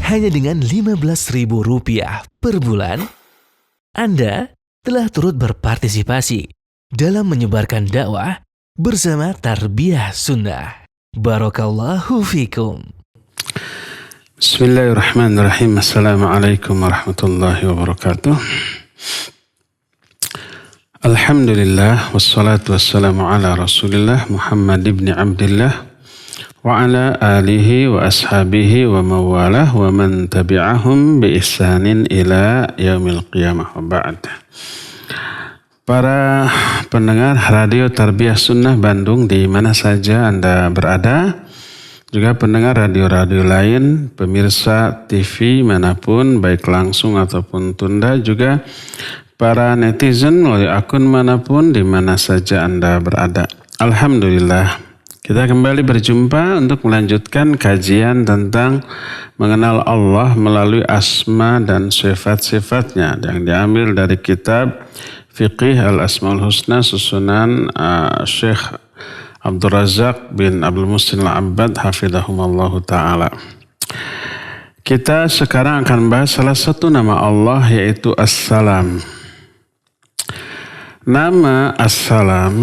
hanya dengan Rp15.000 per bulan, Anda telah turut berpartisipasi dalam menyebarkan dakwah bersama Tarbiyah Sunnah. Barakallahu fikum. Bismillahirrahmanirrahim. Assalamualaikum warahmatullahi wabarakatuh. Alhamdulillah wassalatu wassalamu ala Rasulillah Muhammad ibn Abdillah wa ala alihi wa ashabihi wa mawalah wa man tabi'ahum bi ihsanin ila yaumil qiyamah wa ba'd. Para pendengar Radio Tarbiyah Sunnah Bandung di mana saja Anda berada, juga pendengar radio-radio lain, pemirsa TV manapun, baik langsung ataupun tunda, juga para netizen melalui akun manapun di mana saja Anda berada. Alhamdulillah, kita kembali berjumpa untuk melanjutkan kajian tentang mengenal Allah melalui asma dan sifat-sifatnya yang diambil dari kitab Fiqih Al-Asma'ul Husna susunan Syekh Abdul Razak bin Abdul Muhsin Al-Abbad hafidhahumallahu ta'ala. Kita sekarang akan bahas salah satu nama Allah, yaitu As-Salam. Nama As-Salam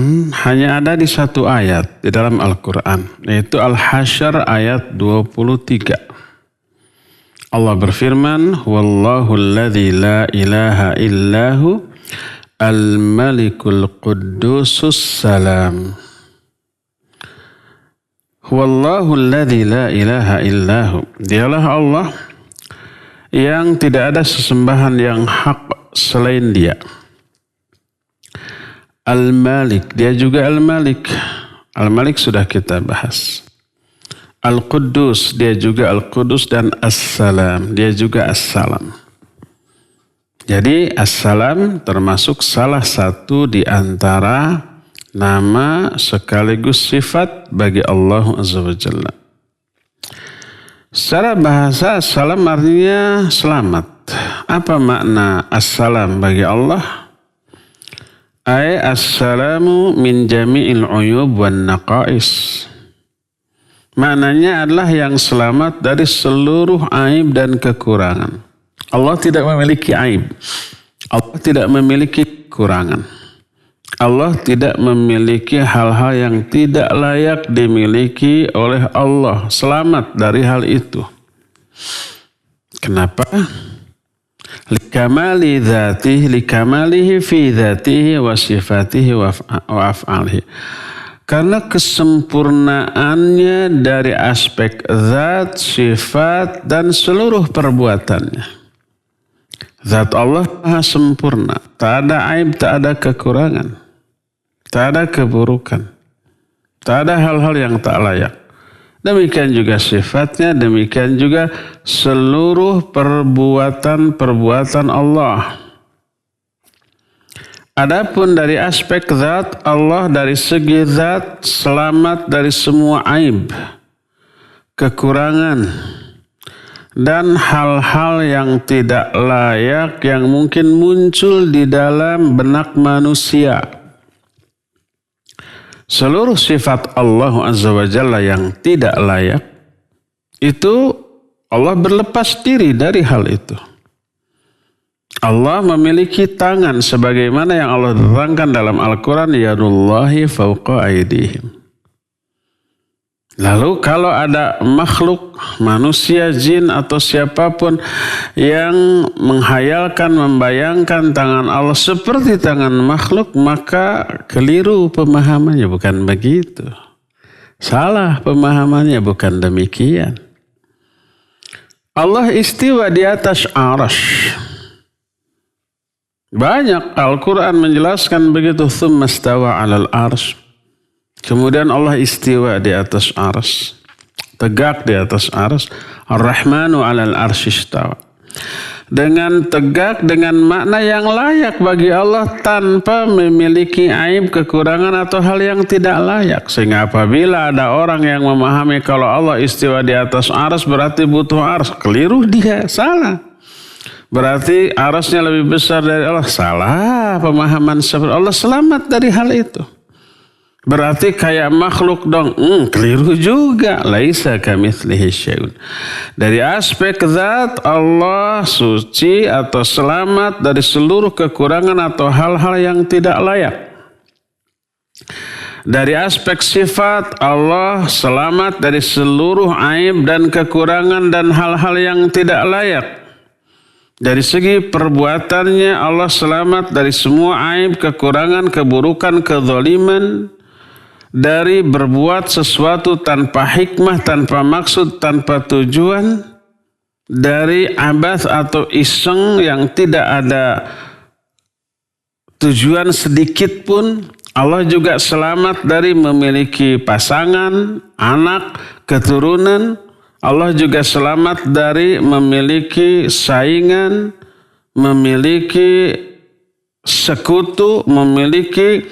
hanya ada di satu ayat di dalam Al-Quran, yaitu Al-Hasyr ayat 23. Allah berfirman, Wallahu alladhi la ilaha illahu Al-Malikul Quddusus Salam. Wallahu alladhi la ilaha illahu. Dialah Allah yang tidak ada sesembahan yang hak selain Dia. Al-Malik, Dia juga Al-Malik. Al-Malik sudah kita bahas. Al-Quddus, Dia juga Al-Quddus, dan As-Salam, Dia juga As-Salam. Jadi As-Salam termasuk salah satu di antara nama sekaligus sifat bagi Allah Azza wa Jalla. Secara bahasa As-Salam artinya selamat. Apa makna As-Salam bagi Allah? Ay as-salamu min jami'il uyub wan naqais. Maknanya adalah yang selamat dari seluruh aib dan kekurangan. Allah tidak memiliki aib. Allah tidak memiliki kekurangan. Allah tidak memiliki hal-hal yang tidak layak dimiliki oleh Allah. Selamat dari hal itu. Kenapa? Likamali dzatihi, likamalihi fi dzatihi wa sifatihi wa af'alihi. Karena kesempurnaannya dari aspek zat, sifat, dan seluruh perbuatannya. Zat Allah maha sempurna. Tak ada aib, tak ada kekurangan. Tak ada keburukan. Tak ada hal-hal yang tak layak. Demikian juga sifatnya, demikian juga seluruh perbuatan-perbuatan Allah. Adapun dari aspek zat Allah, dari segi zat selamat dari semua aib, kekurangan, dan hal-hal yang tidak layak yang mungkin muncul di dalam benak manusia. Seluruh sifat Allah Azza wa Jalla yang tidak layak, itu Allah berlepas diri dari hal itu. Allah memiliki tangan sebagaimana yang Allah terangkan dalam Al-Quran, yadullahi fawqa aydihim. Lalu kalau ada makhluk, manusia, jin atau siapapun yang menghayalkan, membayangkan tangan Allah seperti tangan makhluk, maka keliru pemahamannya, bukan begitu. Salah pemahamannya, bukan demikian. Allah istiwa di atas arsy. Banyak Al-Quran menjelaskan begitu, tsumma stawa 'alal arsy. Kemudian Allah istiwa di atas arsy, tegak di atas arsy. Ar-Rahmanu 'alal arsy istawa. Dengan tegak, dengan makna yang layak bagi Allah tanpa memiliki aib, kekurangan atau hal yang tidak layak. Sehingga apabila ada orang yang memahami kalau Allah istiwa di atas arsy berarti butuh arsy, keliru dia, salah. Berarti arsy-nya lebih besar dari Allah, salah pemahaman seperti Allah selamat dari hal itu. Berarti kayak makhluk dong. Keliru juga. Laisa kamitslihi syai'un. Dari aspek zat, Allah suci atau selamat dari seluruh kekurangan atau hal-hal yang tidak layak. Dari aspek sifat, Allah selamat dari seluruh aib dan kekurangan dan hal-hal yang tidak layak. Dari segi perbuatannya, Allah selamat dari semua aib, kekurangan, keburukan, kezaliman. Dari berbuat sesuatu tanpa hikmah, tanpa maksud, tanpa tujuan. Dari abas atau iseng yang tidak ada tujuan sedikit pun. Allah juga selamat dari memiliki pasangan, anak, keturunan. Allah juga selamat dari memiliki saingan, memiliki sekutu, memiliki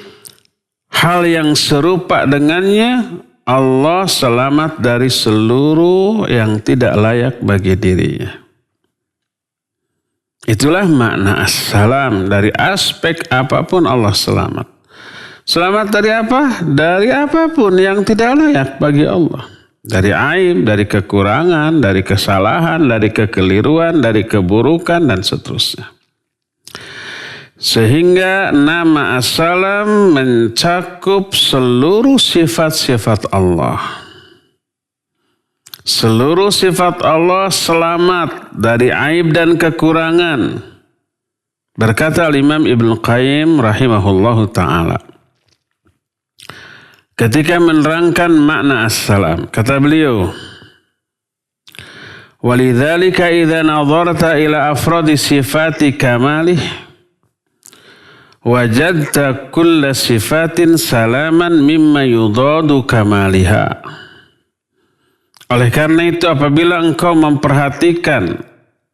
hal yang serupa dengannya. Allah selamat dari seluruh yang tidak layak bagi dirinya. Itulah makna as-salam. Dari aspek apapun Allah selamat. Selamat dari apa? Dari apapun yang tidak layak bagi Allah. Dari aib, dari kekurangan, dari kesalahan, dari kekeliruan, dari keburukan, dan seterusnya. Sehingga nama as-salam mencakup seluruh sifat-sifat Allah. Seluruh sifat Allah selamat dari aib dan kekurangan. Berkata Imam Ibnu Qayyim rahimahullahu ta'ala. Ketika menerangkan makna as-salam, kata beliau, "Walidzalika idza nadharta ila afradi sifati kamalih wajadta kulla sifatin salaman mimma yudadu kamaliha." Oleh karena itu apabila engkau memperhatikan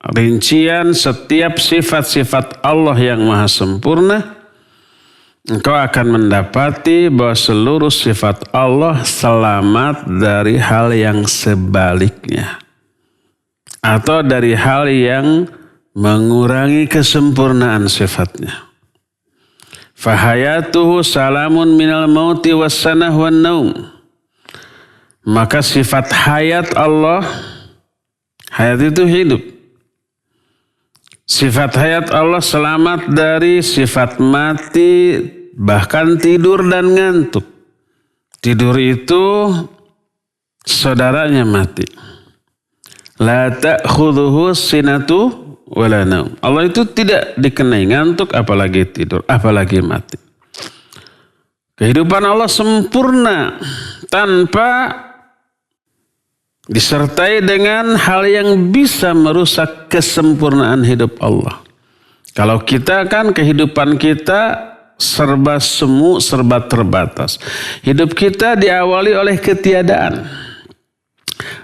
rincian setiap sifat-sifat Allah yang maha sempurna, engkau akan mendapati bahwa seluruh sifat Allah selamat dari hal yang sebaliknya. Atau dari hal yang mengurangi kesempurnaan sifatnya. Fahayatuhu salamun minal mauti wassanah wan naum. Maka sifat hayat Allah, hayat itu hidup. Sifat hayat Allah selamat dari sifat mati, bahkan tidur dan ngantuk. Tidur itu saudaranya mati. La ta'khudhuhu sinatu wala naum. Allah itu tidak dikenai ngantuk, apalagi tidur, apalagi mati. Kehidupan Allah sempurna tanpa disertai dengan hal yang bisa merusak kesempurnaan hidup Allah. Kalau kita kan kehidupan kita serba semu, serba terbatas. Hidup kita diawali oleh ketiadaan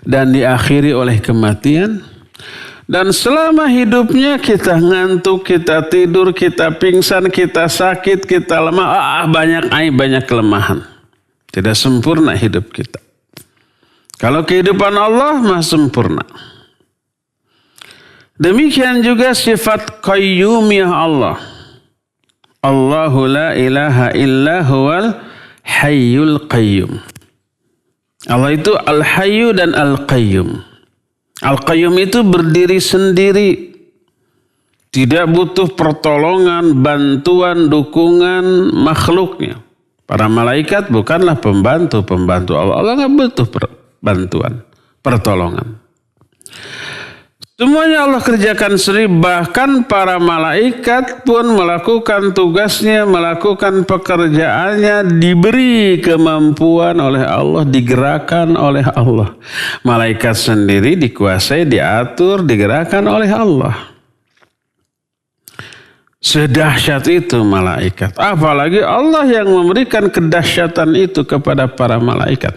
dan diakhiri oleh kematian. Dan selama hidupnya kita ngantuk, kita tidur, kita pingsan, kita sakit, kita lemah. Banyak aib, banyak kelemahan. Tidak sempurna hidup kita. Kalau kehidupan Allah mah sempurna. Demikian juga sifat qayyumiyah Allah. Allahu la ilaha illa huwal hayyul qayyum. Allah itu al-hayyu dan al-qayyum. Al-qayyum itu berdiri sendiri. Tidak butuh pertolongan, bantuan, dukungan makhluknya. Para malaikat bukanlah pembantu Allah. Allah nggak butuh bantuan, pertolongan. Semuanya Allah kerjakan sendiri, bahkan para malaikat pun melakukan tugasnya, melakukan pekerjaannya, diberi kemampuan oleh Allah, digerakkan oleh Allah. Malaikat sendiri dikuasai, diatur, digerakkan oleh Allah. Sedahsyat itu malaikat. Apalagi Allah yang memberikan kedahsyatan itu kepada para malaikat.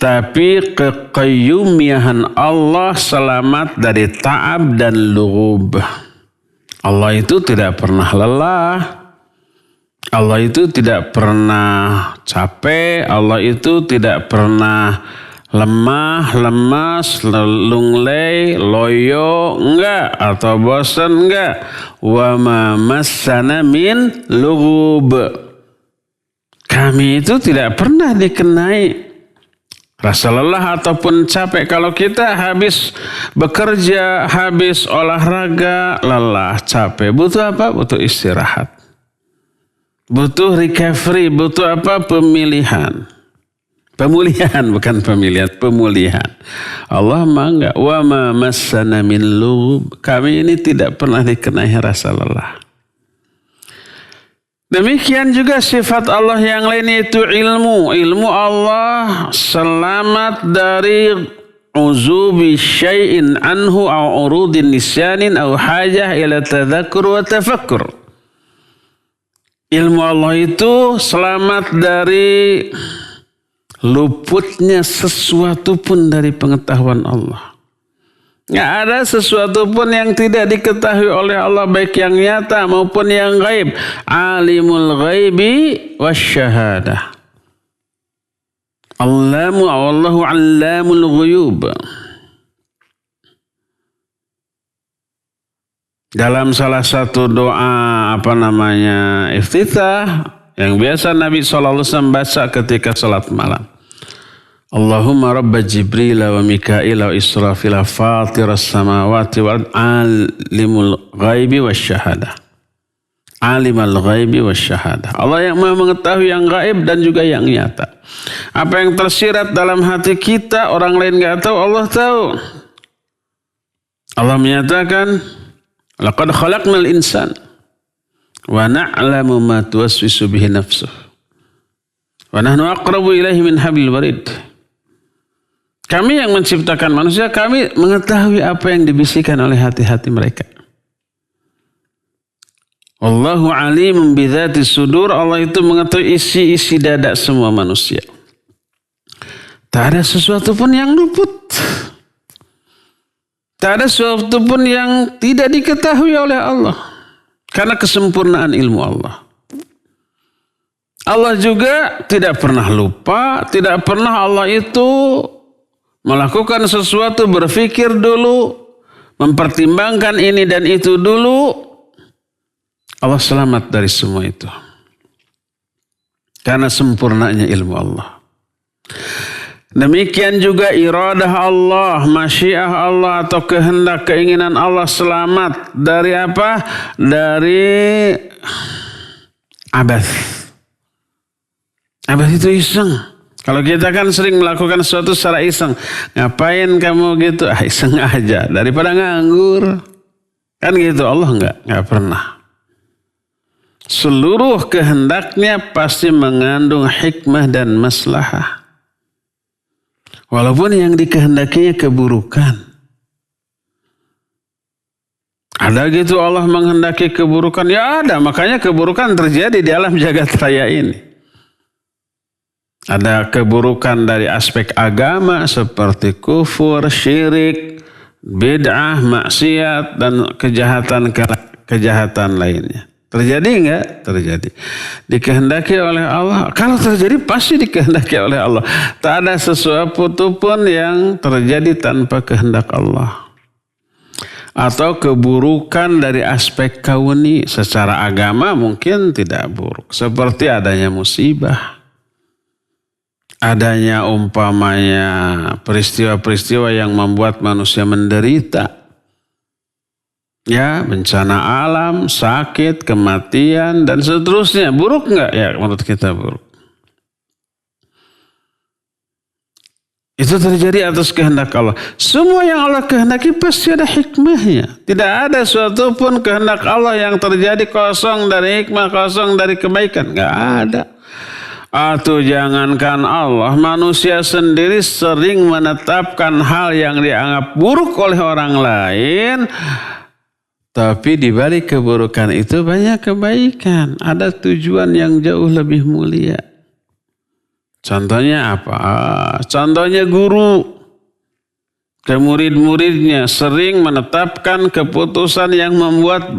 Tapi keqayyumiyahan Allah selamat dari ta'ab dan lughub. Allah itu tidak pernah lelah. Allah itu tidak pernah capek. Allah itu tidak pernah lemah, lemas, lunglai, loyo, enggak, atau bosan, enggak. Wa ma massana min lughub. kami itu tidak pernah dikenai rasa lelah ataupun capek. Kalau kita habis bekerja, habis olahraga, lelah, capek, butuh apa? Butuh istirahat. Butuh recovery, butuh apa? Pemulihan, bukan pemilihan, pemulihan. Allah mah enggak. Wa ma massana min lughub. Kami ini tidak pernah dikenai rasa lelah. Demikian juga sifat Allah yang lain, yaitu ilmu. Ilmu Allah selamat dari uzubi syai'in anhu au urudin nisyanin au hajah ila tadzakur wa tafakkur. Ilmu Allah itu selamat dari luputnya sesuatu pun dari pengetahuan Allah. Nggak ada sesuatu pun yang tidak diketahui oleh Allah, baik yang nyata maupun yang gaib. Alimul ghaibi wasyahadah. Allahu allamul ghuyub. Dalam salah satu doa iftitah yang biasa Nabi SAW baca ketika salat malam. Allahumma rabba Jibril wa Mikail wa Israfil fatiras samawati wal alimul ghaibi wasyahadah. Alimul ghaibi wasyahadah. Allah yang Maha mengetahui yang gaib dan juga yang nyata. Apa yang tersirat dalam hati kita orang lain enggak tahu, Allah tahu. Allah menyatakan, laqad khalaqnal insan wa na'lamu ma tuwaswisu bihi nafsuh. Wa nahnu aqrabu ilaihi min hablil warid. Kami yang menciptakan manusia, kami mengetahui apa yang dibisikkan oleh hati-hati mereka. Allahu alimun bidzati sudur. Allah itu mengetahui isi-isi dada semua manusia. Tak ada sesuatu pun yang luput. Tak ada sesuatu pun yang tidak diketahui oleh Allah. Karena kesempurnaan ilmu Allah. Allah juga tidak pernah lupa. Tidak pernah Allah itu melakukan sesuatu, berpikir dulu, mempertimbangkan ini dan itu dulu. Allah selamat dari semua itu. Karena sempurnanya ilmu Allah. Demikian juga iradah Allah, masyiah Allah atau kehendak, keinginan Allah selamat dari apa? Dari abath. Abath itu iseng. Kalau kita kan sering melakukan sesuatu secara iseng. Ngapain kamu gitu? Iseng aja. Daripada nganggur. Kan gitu. Allah enggak pernah. Seluruh kehendaknya pasti mengandung hikmah dan maslahah. Walaupun yang dikehendakinya keburukan. Ada gitu Allah menghendaki keburukan? Ya ada. Makanya keburukan terjadi di alam jagat raya ini. Ada keburukan dari aspek agama seperti kufur, syirik, bid'ah, maksiat, dan kejahatan lainnya. Terjadi enggak? Terjadi. Dikehendaki oleh Allah. Kalau terjadi pasti dikehendaki oleh Allah. Tak ada sesuatu pun yang terjadi tanpa kehendak Allah. Atau keburukan dari aspek kauni secara agama mungkin tidak buruk. Seperti adanya musibah. Adanya umpamanya peristiwa-peristiwa yang membuat manusia menderita. Ya, bencana alam, sakit, kematian, dan seterusnya. Buruk enggak? Ya, menurut kita buruk. Itu terjadi atas kehendak Allah. Semua yang Allah kehendaki pasti ada hikmahnya. Tidak ada suatu pun kehendak Allah yang terjadi kosong dari hikmah, kosong dari kebaikan. Enggak ada. Atau jangankan Allah, manusia sendiri sering menetapkan hal yang dianggap buruk oleh orang lain, tapi di balik keburukan itu banyak kebaikan. Ada tujuan yang jauh lebih mulia. Contohnya apa? Contohnya guru ke murid-muridnya sering menetapkan keputusan yang membuat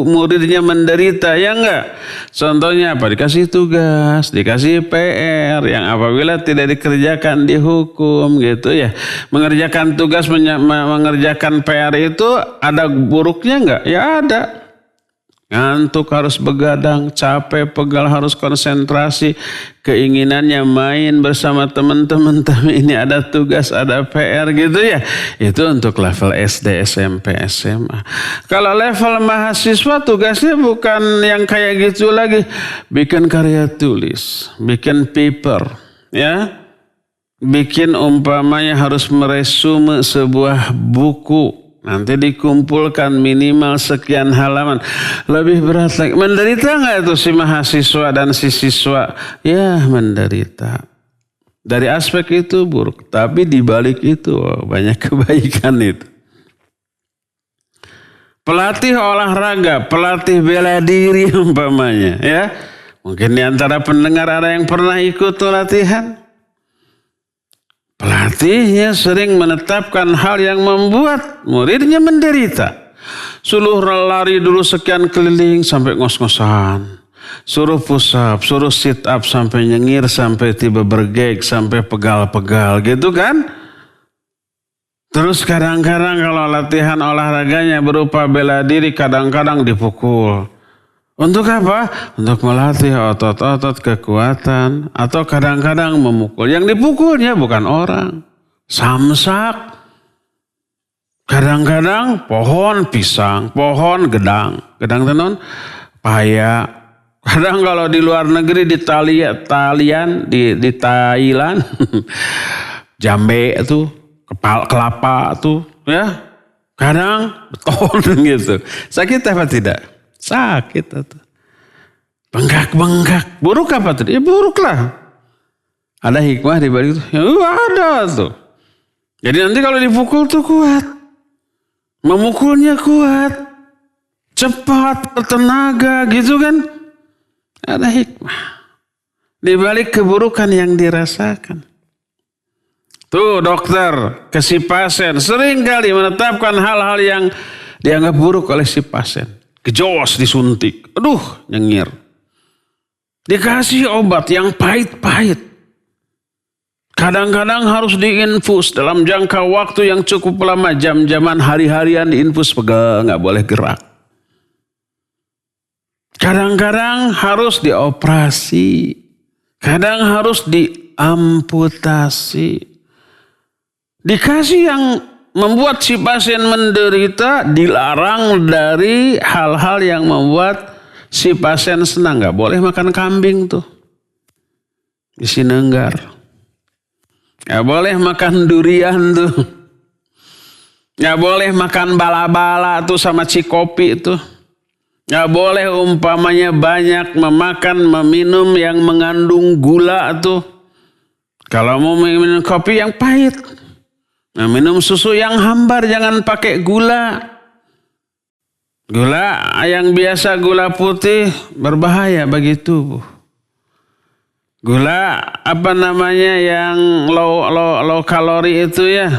muridnya menderita, ya enggak? Contohnya apa? Dikasih tugas, dikasih PR yang apabila tidak dikerjakan dihukum gitu ya. Mengerjakan tugas, mengerjakan PR itu ada buruknya enggak? Ya ada. Ngantuk harus begadang, capek, pegal harus konsentrasi, keinginannya main bersama teman-teman, tapi ini ada tugas, ada PR gitu ya. Itu untuk level SD, SMP, SMA. Kalau level mahasiswa tugasnya bukan yang kayak gitu lagi. Bikin karya tulis, bikin paper, ya. Bikin umpamanya harus meresume sebuah buku. Nanti dikumpulkan minimal sekian halaman. Lebih berat lagi. Menderita nggak itu si mahasiswa dan si siswa? Ya menderita. Dari aspek itu buruk. Tapi dibalik itu banyak kebaikan itu. Pelatih olahraga, pelatih bela diri umpamanya. Ya, mungkin di antara pendengar ada yang pernah ikut latihan. Pelatihnya sering menetapkan hal yang membuat muridnya menderita. Suruh lari dulu sekian keliling sampai ngos-ngosan. Suruh push up, suruh sit up sampai nyengir, sampai tiba bergeg, sampai pegal-pegal gitu kan. Terus kadang-kadang kalau latihan olahraganya berupa bela diri kadang-kadang dipukul. Untuk apa? Untuk melatih otot-otot kekuatan. Atau kadang-kadang memukul. Yang dipukulnya bukan orang. Samsak. Kadang-kadang pohon pisang. Pohon gedang. Gedang tenon. Paya. Kadang kalau di luar negeri di Thailand. Jambe itu. Kelapa itu. Ya. Kadang beton gitu. Sakit apa tidak? Sakit itu. Bengkak-bengkak. Buruk apa tadi? Ya buruk lah. Ada hikmah di balik itu. Ya ada tuh. Jadi nanti kalau dipukul tuh kuat. Memukulnya kuat. Cepat, bertenaga gitu kan. Ada hikmah. Di balik keburukan yang dirasakan. Tuh dokter ke si pasien sering kali menetapkan hal-hal yang dianggap buruk oleh si pasien. Gejos disuntik. Aduh, nyengir. Dikasih obat yang pahit-pahit. Kadang-kadang harus diinfus dalam jangka waktu yang cukup lama. Jam-jaman hari-harian diinfus pegal, nggak boleh gerak. Kadang-kadang harus dioperasi. Kadang harus diamputasi. Dikasih yang membuat si pasien menderita, dilarang dari hal-hal yang membuat si pasien senang. Gak boleh makan kambing tuh. Isi nenggar. Gak boleh makan durian tuh. Gak boleh makan bala-bala tuh sama cikopi tuh. Gak boleh umpamanya banyak meminum yang mengandung gula tuh. Kalau mau minum kopi yang pahit. Nah, minum susu yang hambar, jangan pakai gula. Gula yang biasa, gula putih, berbahaya bagi tubuh. Gula yang low kalori itu ya,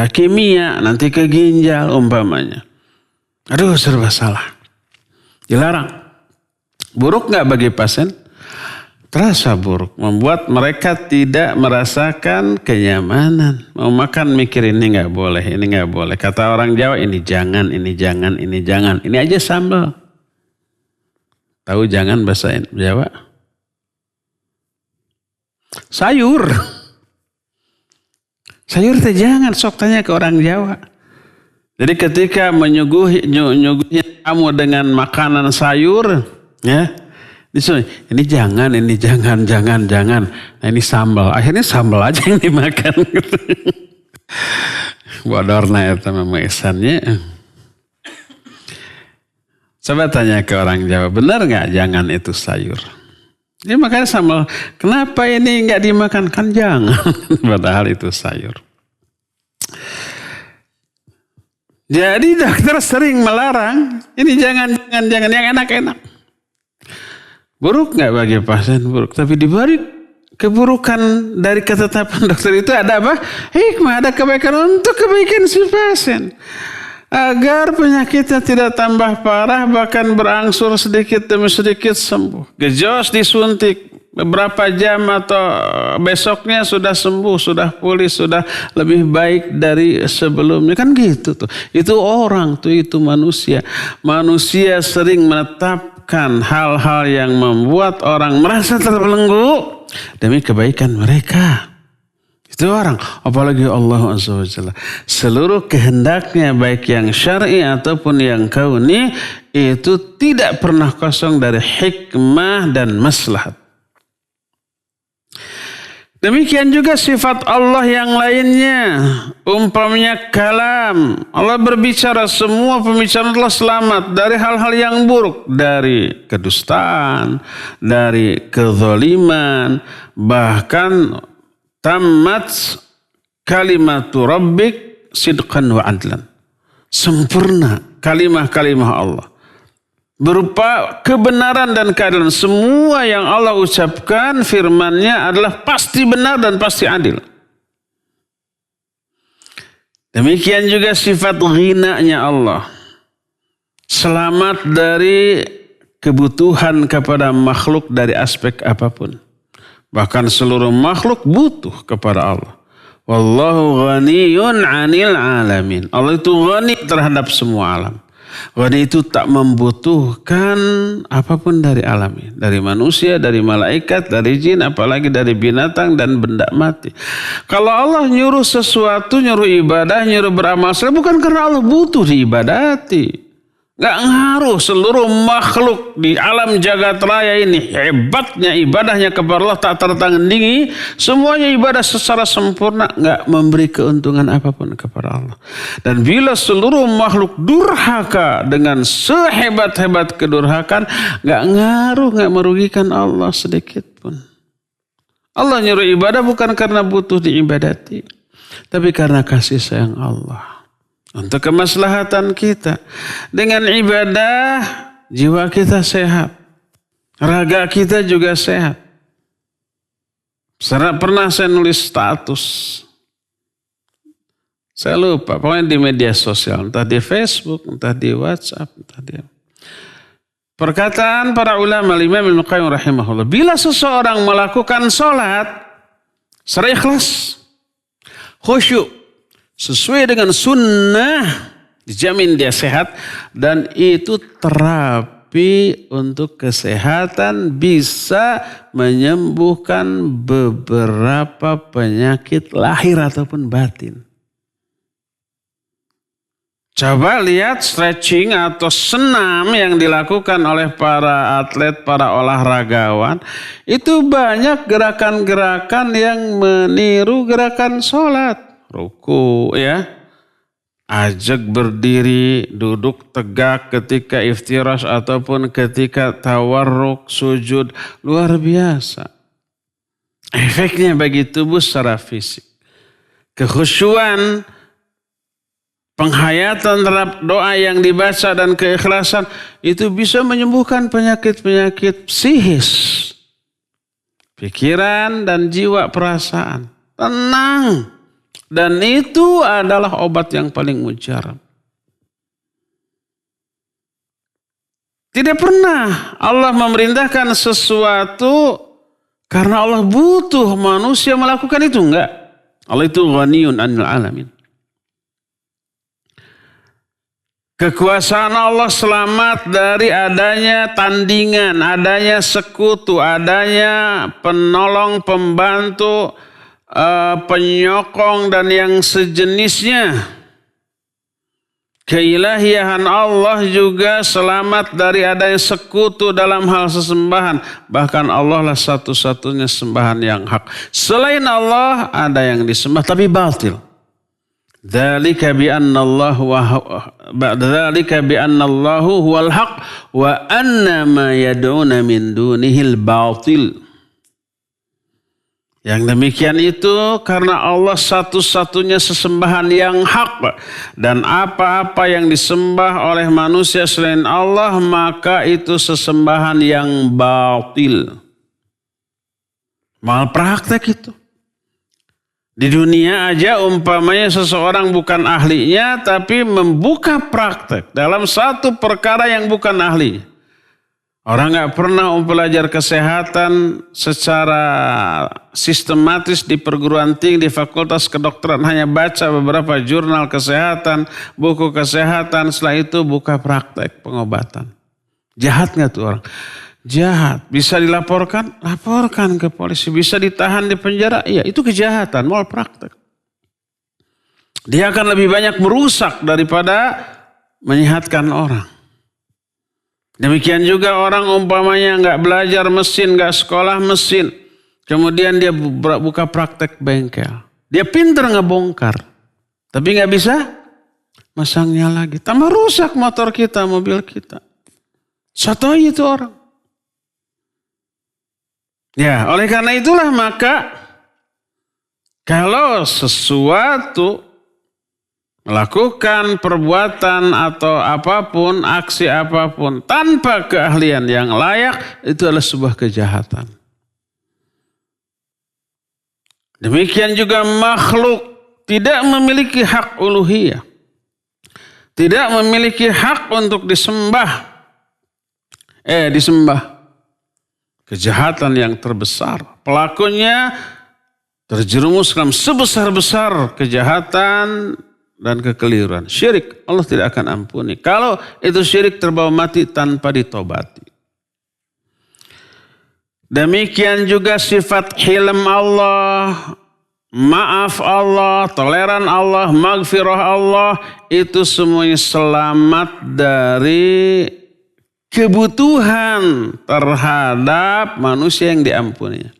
kimia, nanti ke ginjal umpamanya. Aduh, serba salah. Dilarang. Buruk gak bagi pasien? Terasa buruk, membuat mereka tidak merasakan kenyamanan. Mau makan mikir ini nggak boleh, ini nggak boleh. Kata orang Jawa, ini jangan, ini jangan, ini jangan. Ini aja sambal. Tahu jangan bahasa Jawa? Sayur. Sayur teh jangan, sok tanya ke orang Jawa. Jadi ketika menyuguhi kamu dengan makanan sayur, ya. Ini jangan, ini jangan. Nah ini sambal. Akhirnya sambal aja yang dimakan. Bodorna eta memesannya. Coba tanya ke orang Jawa, benar nggak jangan itu sayur? Dia makanya sambal. Kenapa ini nggak dimakan? Kan jangan. Padahal itu sayur. Jadi dokter sering melarang. Ini jangan yang enak-enak. Buruk nggak bagi pasien? Buruk. Tapi di balik keburukan dari ketetapan dokter itu ada apa? Hikmah, ada kebaikan untuk kebaikan si pasien. Agar penyakitnya tidak tambah parah, bahkan berangsur sedikit demi sedikit sembuh. Gejos disuntik, beberapa jam atau besoknya sudah sembuh, sudah pulih, sudah lebih baik dari sebelumnya. Kan gitu tuh. Itu orang tuh, itu manusia. Manusia sering menetapkan hal-hal yang membuat orang merasa terbelenggu demi kebaikan mereka. Itu orang, apalagi Allah Azza wa Jalla. Seluruh kehendaknya baik yang syar'i ataupun yang kauni itu tidak pernah kosong dari hikmah dan maslahat. Demikian juga sifat Allah yang lainnya. Umpamanya kalam. Allah berbicara, semua pembicaraan Allah selamat dari hal-hal yang buruk. Dari kedustaan, dari kezaliman, bahkan tammat kalimatu rabbik sidqan wa adlan. Sempurna kalimah-kalimah Allah. Berupa kebenaran dan keadilan. Semua yang Allah ucapkan firman-Nya adalah pasti benar dan pasti adil. Demikian juga sifat ghina-nya Allah. Selamat dari kebutuhan kepada makhluk dari aspek apapun. Bahkan seluruh makhluk butuh kepada Allah. Wallahu ghaniyun 'anil 'alamin. Allah itu ghani terhadap semua alam. Ghani itu tak membutuhkan apapun dari alam. Dari manusia, dari malaikat, dari jin, apalagi dari binatang dan benda mati. Kalau Allah nyuruh sesuatu, nyuruh ibadah, nyuruh beramal saleh, bukan karena Allah butuh diibadati. Gak ngaruh seluruh makhluk di alam jagat raya ini. Hebatnya ibadahnya kepada Allah tak tertandingi. Semuanya ibadah secara sempurna. Gak memberi keuntungan apapun kepada Allah. Dan bila seluruh makhluk durhaka dengan sehebat-hebat kedurhakan. Gak ngaruh, gak merugikan Allah sedikit pun. Allah nyuruh ibadah bukan karena butuh diibadati. Tapi karena kasih sayang Allah. Untuk kemaslahatan kita. Dengan ibadah, jiwa kita sehat. Raga kita juga sehat. Pernah saya nulis status. Saya lupa, pokoknya di media sosial. Entah di Facebook, entah di WhatsApp, entah di... Perkataan para ulama, Imam Ibnu Qayyim rahimahullah. Bila seseorang melakukan sholat, secara ikhlas, khusyuk, sesuai dengan sunnah, dijamin dia sehat. Dan itu terapi untuk kesehatan, bisa menyembuhkan beberapa penyakit lahir ataupun batin. Coba lihat stretching atau senam yang dilakukan oleh para atlet, para olahragawan. Itu banyak gerakan-gerakan yang meniru gerakan sholat. Ruku ya, ajak berdiri, duduk tegak ketika iftirash ataupun ketika tawarruk, sujud. Luar biasa. Efeknya bagi tubuh secara fisik. Kekhusyuan, penghayatan terhadap doa yang dibaca dan keikhlasan itu bisa menyembuhkan penyakit-penyakit psikis, pikiran dan jiwa perasaan. Tenang. Dan itu adalah obat yang paling mujarab. Tidak pernah Allah memerintahkan sesuatu karena Allah butuh manusia melakukan itu. Enggak. Allah itu ghaniyun 'anil 'alamin. Kekuasaan Allah selamat dari adanya tandingan, adanya sekutu, adanya penolong, pembantu, penyokong dan yang sejenisnya. Keilahian Allah juga selamat dari adanya sekutu dalam hal sesembahan. Bahkan Allah lah satu-satunya sembahan yang hak. Selain Allah ada yang disembah tapi batil. Dzalika bi anna Allahu huwal haq wa anna ma yad'una min dunihil batil. Yang demikian itu karena Allah satu-satunya sesembahan yang hak. Dan apa-apa yang disembah oleh manusia selain Allah, maka itu sesembahan yang batil. Malpraktek itu. Di dunia aja umpamanya seseorang bukan ahlinya, tapi membuka praktek dalam satu perkara yang bukan ahlinya. Orang nggak pernah belajar kesehatan secara sistematis di perguruan tinggi, di fakultas kedokteran. Hanya baca beberapa jurnal kesehatan, buku kesehatan. Setelah itu buka praktek pengobatan. Jahat nggak tuh orang? Jahat. Bisa dilaporkan? Laporkan ke polisi. Bisa ditahan di penjara? Iya, itu kejahatan, mal praktek. Dia akan lebih banyak merusak daripada menyehatkan orang. Demikian juga orang umpamanya nggak belajar mesin, nggak sekolah mesin. Kemudian dia buka praktek bengkel. Dia pintar ngebongkar. Tapi nggak bisa masangnya lagi. Tambah rusak motor kita, mobil kita. Satu aja itu orang. Ya, oleh karena itulah maka kalau sesuatu melakukan perbuatan atau apapun, aksi apapun tanpa keahlian yang layak, itu adalah sebuah kejahatan. Demikian juga makhluk tidak memiliki hak uluhiyah. Tidak memiliki hak untuk disembah. Kejahatan yang terbesar. Pelakunya terjerumus dalam sebesar-besar kejahatan dan kekeliruan. Syirik Allah tidak akan ampuni. Kalau itu syirik terbawa mati tanpa ditobati. Demikian juga sifat hilm Allah, maaf Allah, toleran Allah, maghfirah Allah. Itu semuanya selamat dari kebutuhan terhadap manusia yang diampuni.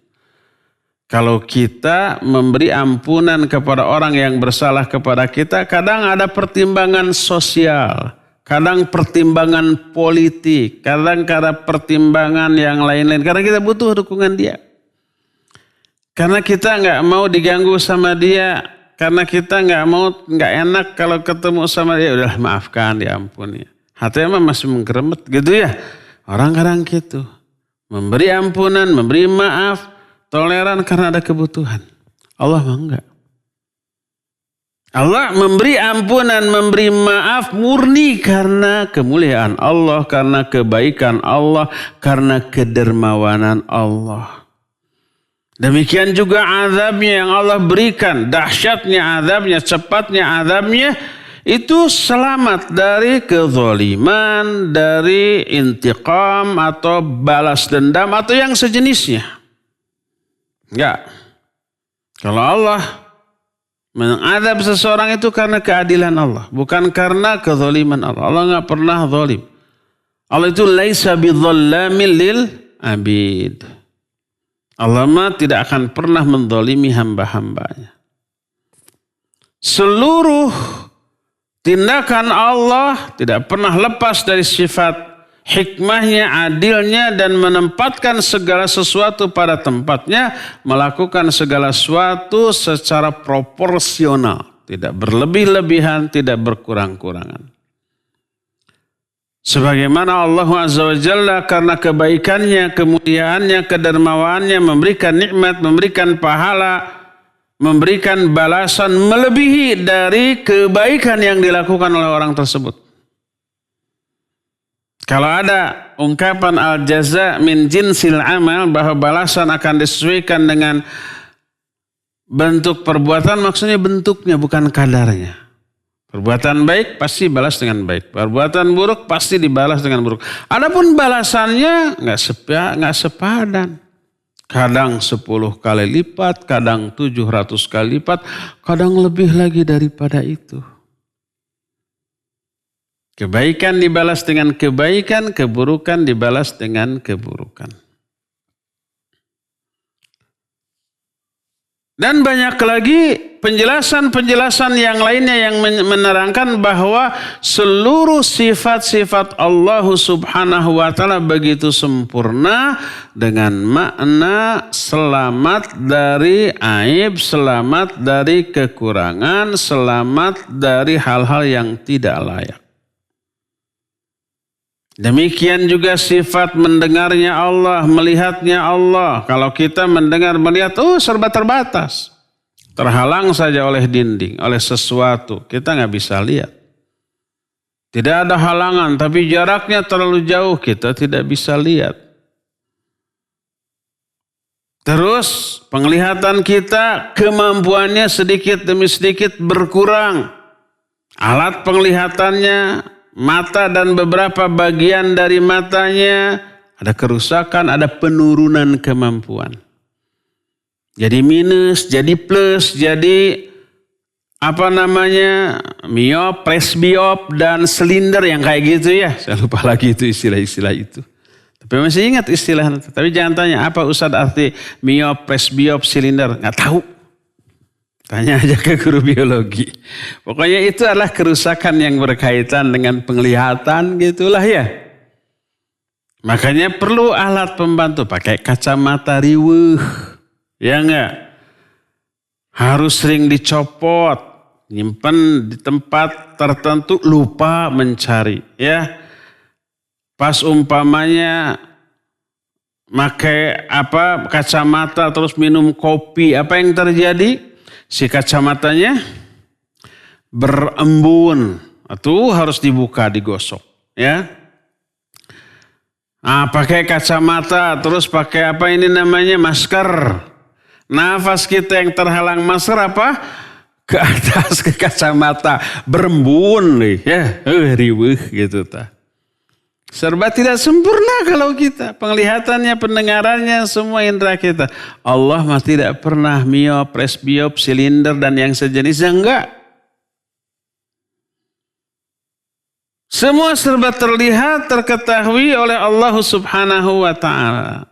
Kalau kita memberi ampunan kepada orang yang bersalah kepada kita, kadang ada pertimbangan sosial, kadang pertimbangan politik, kadang ada pertimbangan yang lain-lain. Karena kita butuh dukungan dia. Karena kita nggak mau diganggu sama dia, karena kita nggak enak kalau ketemu sama dia, udah maafkan, diampuni. Hatinya masih menggeremet gitu ya. Orang kadang gitu, memberi ampunan, memberi maaf, toleran karena ada kebutuhan. Allah mah enggak. Allah memberi ampunan, memberi maaf murni karena kemuliaan Allah, karena kebaikan Allah, karena kedermawanan Allah. Demikian juga azabnya yang Allah berikan, dahsyatnya azabnya, cepatnya azabnya, itu selamat dari kezaliman, dari intiqam atau balas dendam atau yang sejenisnya. Enggak. Kalau Allah mengadab seseorang itu karena keadilan Allah, bukan karena kezaliman Allah. Allah enggak pernah zalim. Allah itu laisa bidzallamin lil abid. Allah tidak akan pernah menzalimi hamba-hambanya. Seluruh tindakan Allah tidak pernah lepas dari sifat hikmahnya, adilnya, dan menempatkan segala sesuatu pada tempatnya, melakukan segala sesuatu secara proporsional, tidak berlebih-lebihan, tidak berkurang-kurangan. Sebagaimana Allah Azza wa Jalla karena kebaikannya, kemuliaannya, kedermawaannya memberikan nikmat, memberikan pahala, memberikan balasan melebihi dari kebaikan yang dilakukan oleh orang tersebut. Kalau ada ungkapan al-jaza min jinsil amal, bahwa balasan akan disesuaikan dengan bentuk perbuatan, maksudnya bentuknya bukan kadarnya. Perbuatan baik pasti balas dengan baik. Perbuatan buruk pasti dibalas dengan buruk. Adapun balasannya nggak sepadan. Kadang 10 kali lipat, kadang 700 kali lipat, kadang lebih lagi daripada itu. Kebaikan dibalas dengan kebaikan, keburukan dibalas dengan keburukan. Dan banyak lagi penjelasan-penjelasan yang lainnya yang menerangkan bahwa seluruh sifat-sifat Allah Subhanahu wa Ta'ala begitu sempurna dengan makna selamat dari aib, selamat dari kekurangan, selamat dari hal-hal yang tidak layak. Demikian juga sifat mendengarnya Allah, melihatnya Allah. Kalau kita mendengar, melihat, serba terbatas. Terhalang saja oleh dinding, oleh sesuatu. Kita nggak bisa lihat. Tidak ada halangan, tapi jaraknya terlalu jauh, kita tidak bisa lihat. Terus penglihatan kita, kemampuannya sedikit demi sedikit berkurang. Alat penglihatannya, mata dan beberapa bagian dari matanya, ada kerusakan, ada penurunan kemampuan. Jadi minus, jadi plus, jadi miop, presbiop, dan silinder yang kayak gitu ya. Saya lupa lagi itu istilah-istilah itu. Tapi masih ingat istilah itu. Tapi jangan tanya apa Ustaz arti miop, presbiop, silinder. Nggak tahu. Tanya aja ke guru biologi. Pokoknya itu adalah kerusakan yang berkaitan dengan penglihatan gitulah ya. Makanya perlu alat pembantu. Pakai kacamata riweuh. Ya enggak? Harus sering dicopot. Nyimpen di tempat tertentu, lupa mencari. Ya, pas umpamanya pakai kacamata terus minum kopi, apa yang terjadi? Si kacamatanya berembun, itu harus dibuka, digosok. Ya, pakai kacamata terus pakai masker. Nafas kita yang terhalang masker ke atas, ke kacamata, berembun nih ya, riweuh gitu ta. Serba tidak sempurna kalau kita, penglihatannya, pendengarannya, semua indera kita. Allah mah tidak pernah miop, presbiop, silinder dan yang sejenisnya, enggak. Semua serba terlihat, terketahui oleh Allah Subhanahu wa taala.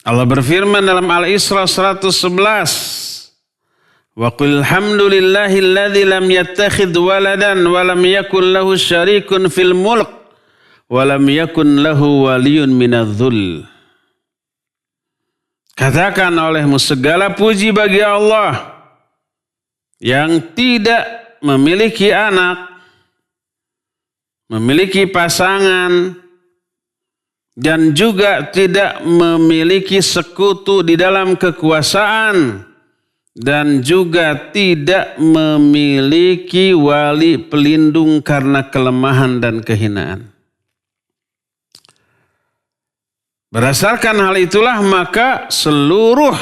Allah berfirman dalam Al-Isra 111. Wa qul hamdulillahilladzi lam yattakhidh waladan wa lam yakul lahu syarikun fil mulk wa lam yakun lahu waliyyun minadh-dhul. Katakan olehmu segala puji bagi Allah yang tidak memiliki anak, memiliki pasangan, dan juga tidak memiliki sekutu di dalam kekuasaan, dan juga tidak memiliki wali pelindung karena kelemahan dan kehinaan. Berdasarkan hal itulah maka seluruh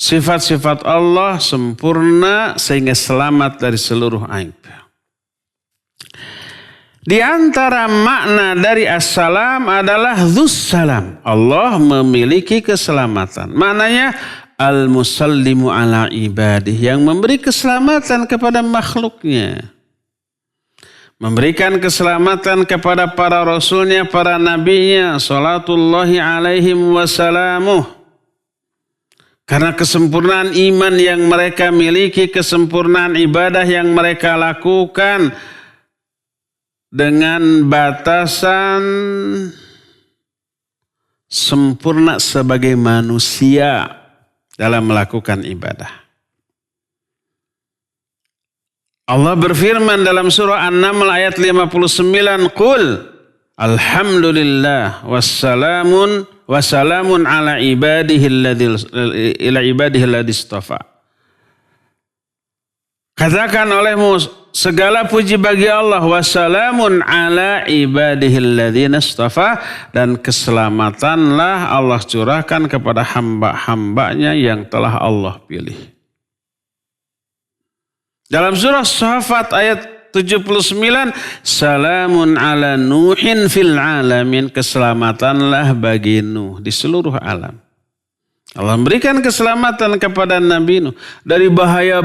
sifat-sifat Allah sempurna sehingga selamat dari seluruh aib. Di antara makna dari as-salam adalah dzussalam. Allah memiliki keselamatan. Maknanya al-musallimu ala ibadih, yang memberi keselamatan kepada makhluknya. Memberikan keselamatan kepada para rasulnya, para nabinya, salatullahi alaihim wassalamuh. Karena kesempurnaan iman yang mereka miliki, kesempurnaan ibadah yang mereka lakukan, dengan batasan sempurna sebagai manusia dalam melakukan ibadah. Allah berfirman dalam surah An-Naml ayat 59, Qul alhamdulillah wassalamun ala ibadihi alladzi istafa. Katakan olehmu segala puji bagi Allah, wassalamun ala ibadihi alladzina istafa, dan keselamatanlah Allah curahkan kepada hamba-hambanya yang telah Allah pilih. Dalam surah Shafat ayat 79, salamun ala Nuhin fil alamin, keselamatanlah bagi Nuh di seluruh alam. Allah memberikan keselamatan kepada Nabi Nuh dari bahaya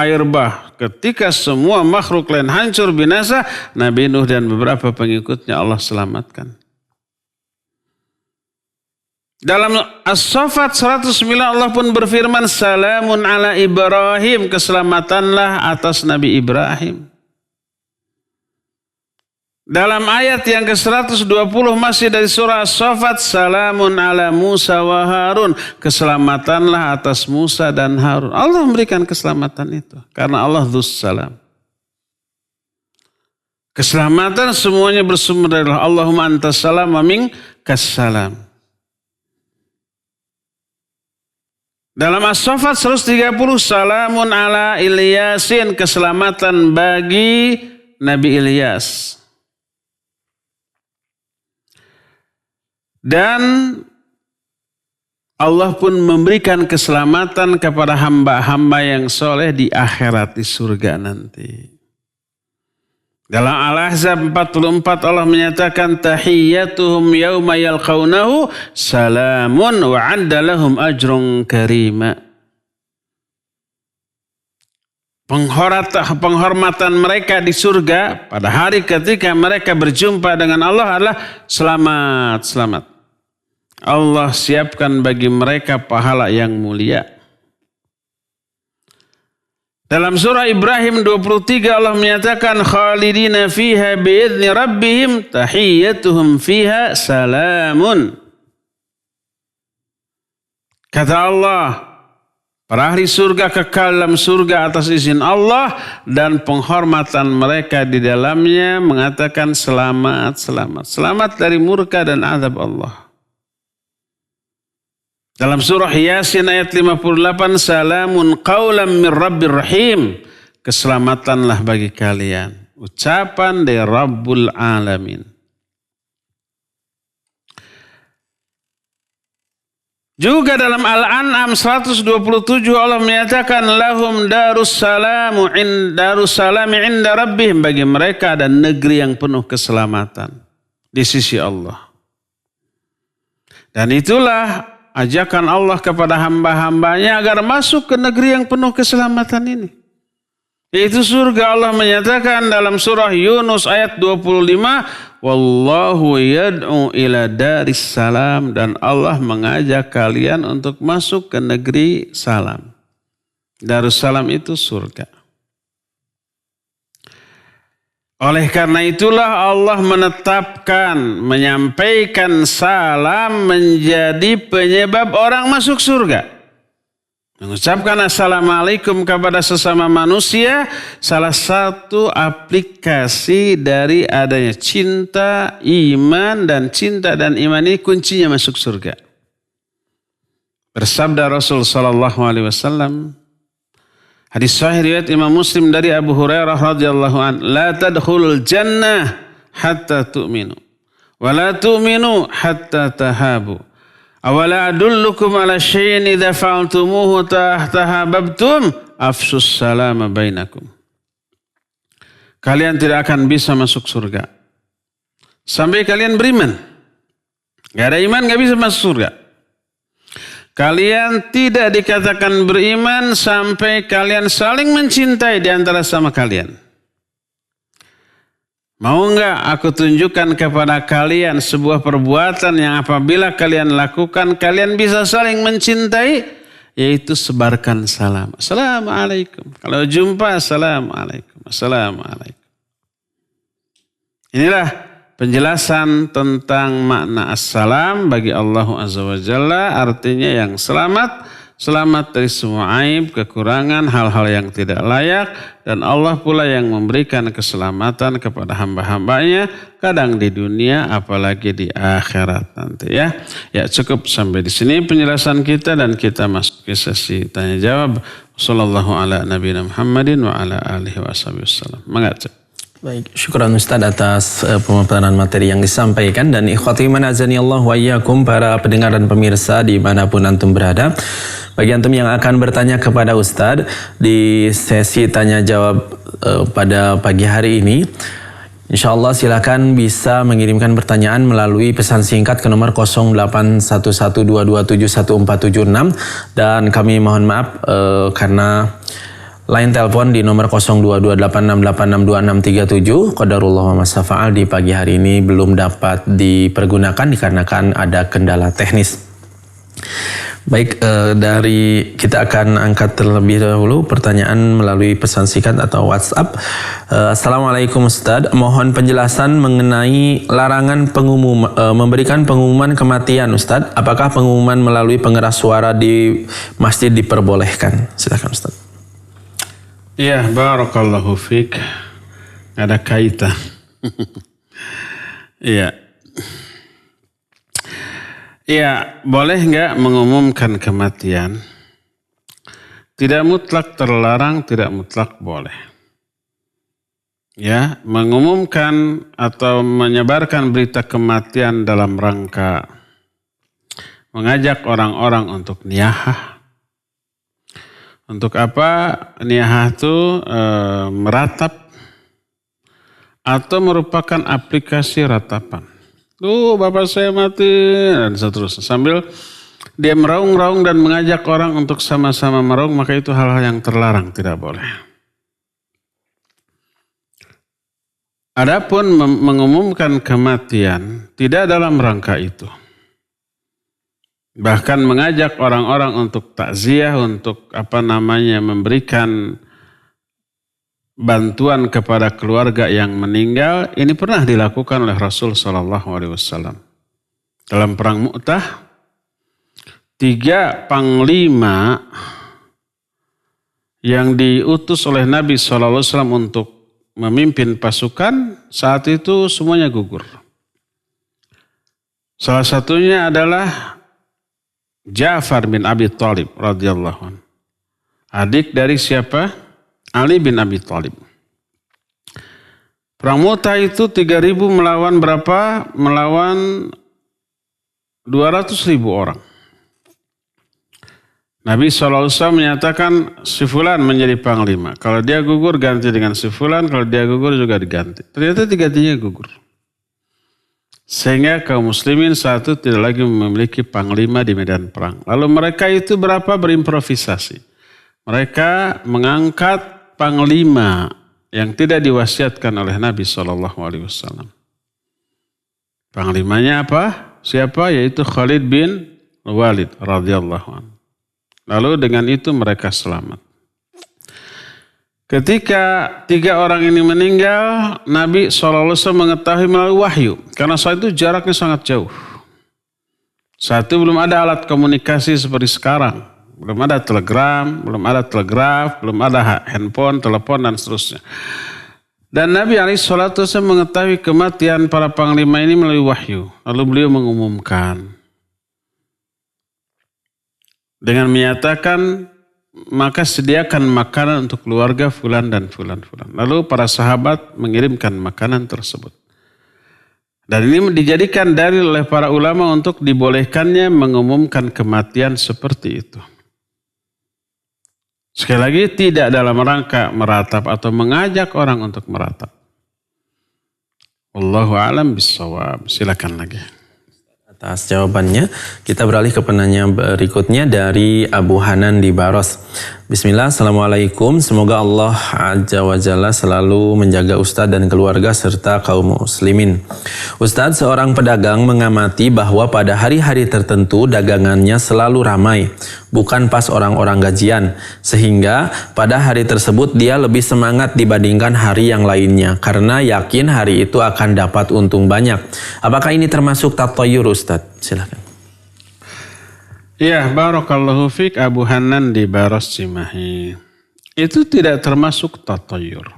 air bah. Ketika semua makhluk lain hancur binasa, Nabi Nuh dan beberapa pengikutnya Allah selamatkan. Dalam As-Saffat 109 Allah pun berfirman, salamun ala Ibrahim, keselamatanlah atas Nabi Ibrahim. Dalam ayat yang ke-120 masih dari surah As-Saffat, salamun ala Musa wa Harun, keselamatanlah atas Musa dan Harun. Allah memberikan keselamatan itu karena Allah dzussalam. Keselamatan semuanya bersumber dari Allah. Allahumma antas salam wa minkas salam. Dalam As-Saffat 130, salamun ala Ilyasin, keselamatan bagi Nabi Ilyas. Dan Allah pun memberikan keselamatan kepada hamba-hamba yang soleh di akhirat, di surga nanti. Dalam Al-Ahzab 44 Allah menyatakan tahiyyatuhum yawma yalqawnahu salamun wa 'adda lahum ajrun karima. Penghormatan mereka di surga pada hari ketika mereka berjumpa dengan Allah adalah selamat, selamat. Allah siapkan bagi mereka pahala yang mulia. Dalam surah Ibrahim 23 Allah menyatakan khalidina fiha bi'izni rabbihim tahiyyatuhum fiha salamun. Kata Allah, para ahli surga kekal dalam surga atas izin Allah dan penghormatan mereka di dalamnya mengatakan selamat, selamat. Selamat dari murka dan azab Allah. Dalam surah Yasin ayat 58, salamun qawlam min rabbir rahim. Keselamatanlah bagi kalian. Ucapan dari Rabbul Alamin. Juga dalam Al-An'am 127 Allah menyatakan lahum darussalami inda rabbihim. Bagi mereka ada negeri yang penuh keselamatan di sisi Allah. Dan itulah ajakan Allah kepada hamba-hambanya agar masuk ke negeri yang penuh keselamatan ini. Yaitu surga. Allah menyatakan dalam surah Yunus ayat 25, wallahu yad'u ila daris salam, dan Allah mengajak kalian untuk masuk ke negeri salam. Darussalam itu surga. Oleh karena itulah Allah menetapkan, menyampaikan salam menjadi penyebab orang masuk surga. Mengucapkan assalamualaikum kepada sesama manusia salah satu aplikasi dari adanya cinta, iman, dan cinta dan iman ini kuncinya masuk surga. Bersabda Rasul sallallahu alaihi wasallam, hadis sahih riwayat Imam Muslim dari Abu Hurairah radhiyallahu an, la tadkhulul jannah hatta tu'minu wa la tu'minu hatta tahabu. Awala adullukum ala syai'in idza fa'altumuhu tahabbtum afsus salama bainakum. Kalian tidak akan bisa masuk surga sampai kalian beriman. Gak ada iman gak bisa masuk surga. Kalian tidak dikatakan beriman sampai kalian saling mencintai di antara sama kalian. Mau enggak aku tunjukkan kepada kalian sebuah perbuatan yang apabila kalian lakukan kalian bisa saling mencintai, yaitu sebarkan salam. Assalamualaikum. Kalau jumpa assalamualaikum. Assalamualaikum. Inilah penjelasan tentang makna assalam bagi Allah Azza wa Jalla, artinya yang selamat, selamat dari semua aib, kekurangan, hal-hal yang tidak layak, dan Allah pula yang memberikan keselamatan kepada hamba-hambanya, kadang di dunia apalagi di akhirat nanti ya. Ya cukup sampai di sini penjelasan kita dan kita masuk ke sesi tanya jawab. Sallallahu ala nabiyina Muhammadin wa ala alihi wasallam. Mangga. Baik, syukuran Ustaz atas pemaparan materi yang disampaikan, dan ikhwati man azani Allah wa iyyakum, para pendengar dan pemirsa dimanapun antum berada. Bagi antum yang akan bertanya kepada Ustaz di sesi tanya jawab pada pagi hari ini, insyaallah silakan bisa mengirimkan pertanyaan melalui pesan singkat ke nomor 081122711476, dan kami mohon maaf karena line telepon di nomor 0228686267. Qadarullah wa masafa'al di pagi hari ini belum dapat dipergunakan dikarenakan ada kendala teknis. Baik, dari kita akan angkat terlebih dahulu pertanyaan melalui pesan singkat atau WhatsApp. Assalamualaikum Ustaz, mohon penjelasan mengenai larangan memberikan pengumuman kematian Ustaz. Apakah pengumuman melalui pengeras suara di masjid diperbolehkan? Silakan Ustaz. Ya, barakallahu fiik. Ada kaitan. Iya. Ya, boleh enggak mengumumkan kematian? Tidak mutlak terlarang, tidak mutlak boleh. Ya, mengumumkan atau menyebarkan berita kematian dalam rangka mengajak orang-orang untuk niyahah. Untuk apa? Niyahah itu meratap atau merupakan aplikasi ratapan. Tuh bapak saya mati dan seterusnya. Sambil dia meraung-raung dan mengajak orang untuk sama-sama meraung, maka itu hal-hal yang terlarang, tidak boleh. Adapun mengumumkan kematian tidak dalam rangka itu. Bahkan mengajak orang-orang untuk takziah, untuk memberikan bantuan kepada keluarga yang meninggal, ini pernah dilakukan oleh Rasul SAW. Dalam perang Mu'tah, 3 panglima yang diutus oleh Nabi SAW untuk memimpin pasukan, saat itu semuanya gugur. Salah satunya adalah Ja'far bin Abi Thalib radhiyallahu anhu. Adik dari siapa? Ali bin Abi Thalib. Perang Mu'tah itu 3.000 melawan berapa? Melawan 200.000 orang. Nabi SAW menyatakan si fulan menjadi panglima. Kalau dia gugur ganti dengan si fulan, kalau dia gugur juga diganti. Ternyata 3-3 gugur. Sehingga kaum muslimin saat itu tidak lagi memiliki panglima di medan perang. Lalu mereka itu berimprovisasi. Mereka mengangkat panglima yang tidak diwasiatkan oleh Nabi SAW. Panglimanya apa? Siapa? Yaitu Khalid bin Walid radhiyallahu anhu. Lalu dengan itu mereka selamat. Ketika 3 orang ini meninggal, Nabi SAW mengetahui melalui wahyu. Karena saat itu jaraknya sangat jauh. Saat itu belum ada alat komunikasi seperti sekarang. Belum ada telegram, belum ada telegraf, belum ada handphone, telepon, dan seterusnya. Dan Nabi SAW mengetahui kematian para panglima ini melalui wahyu. Lalu beliau mengumumkan. Dengan menyatakan, maka sediakan makanan untuk keluarga fulan dan fulan. Lalu para sahabat mengirimkan makanan tersebut. Dan ini dijadikan dalil oleh para ulama untuk dibolehkannya mengumumkan kematian seperti itu. Sekali lagi tidak dalam rangka meratap atau mengajak orang untuk meratap. Wallahu a'lam bishawab. Silakan lagi. Atas jawabannya, kita beralih ke penanya berikutnya dari Abu Hanan di Baros. Bismillah, Assalamualaikum. Semoga Allah Azza wa Jalla selalu menjaga Ustadz dan keluarga serta kaum muslimin. Ustadz, seorang pedagang mengamati bahwa pada hari-hari tertentu dagangannya selalu ramai, bukan pas orang-orang gajian. Sehingga pada hari tersebut dia lebih semangat dibandingkan hari yang lainnya, karena yakin hari itu akan dapat untung banyak. Apakah ini termasuk tatayyur, Ustadz? Silakan. Ya, barakallahu fiik Abu Hanan di Baros Cimahi. Itu tidak termasuk tatayyur.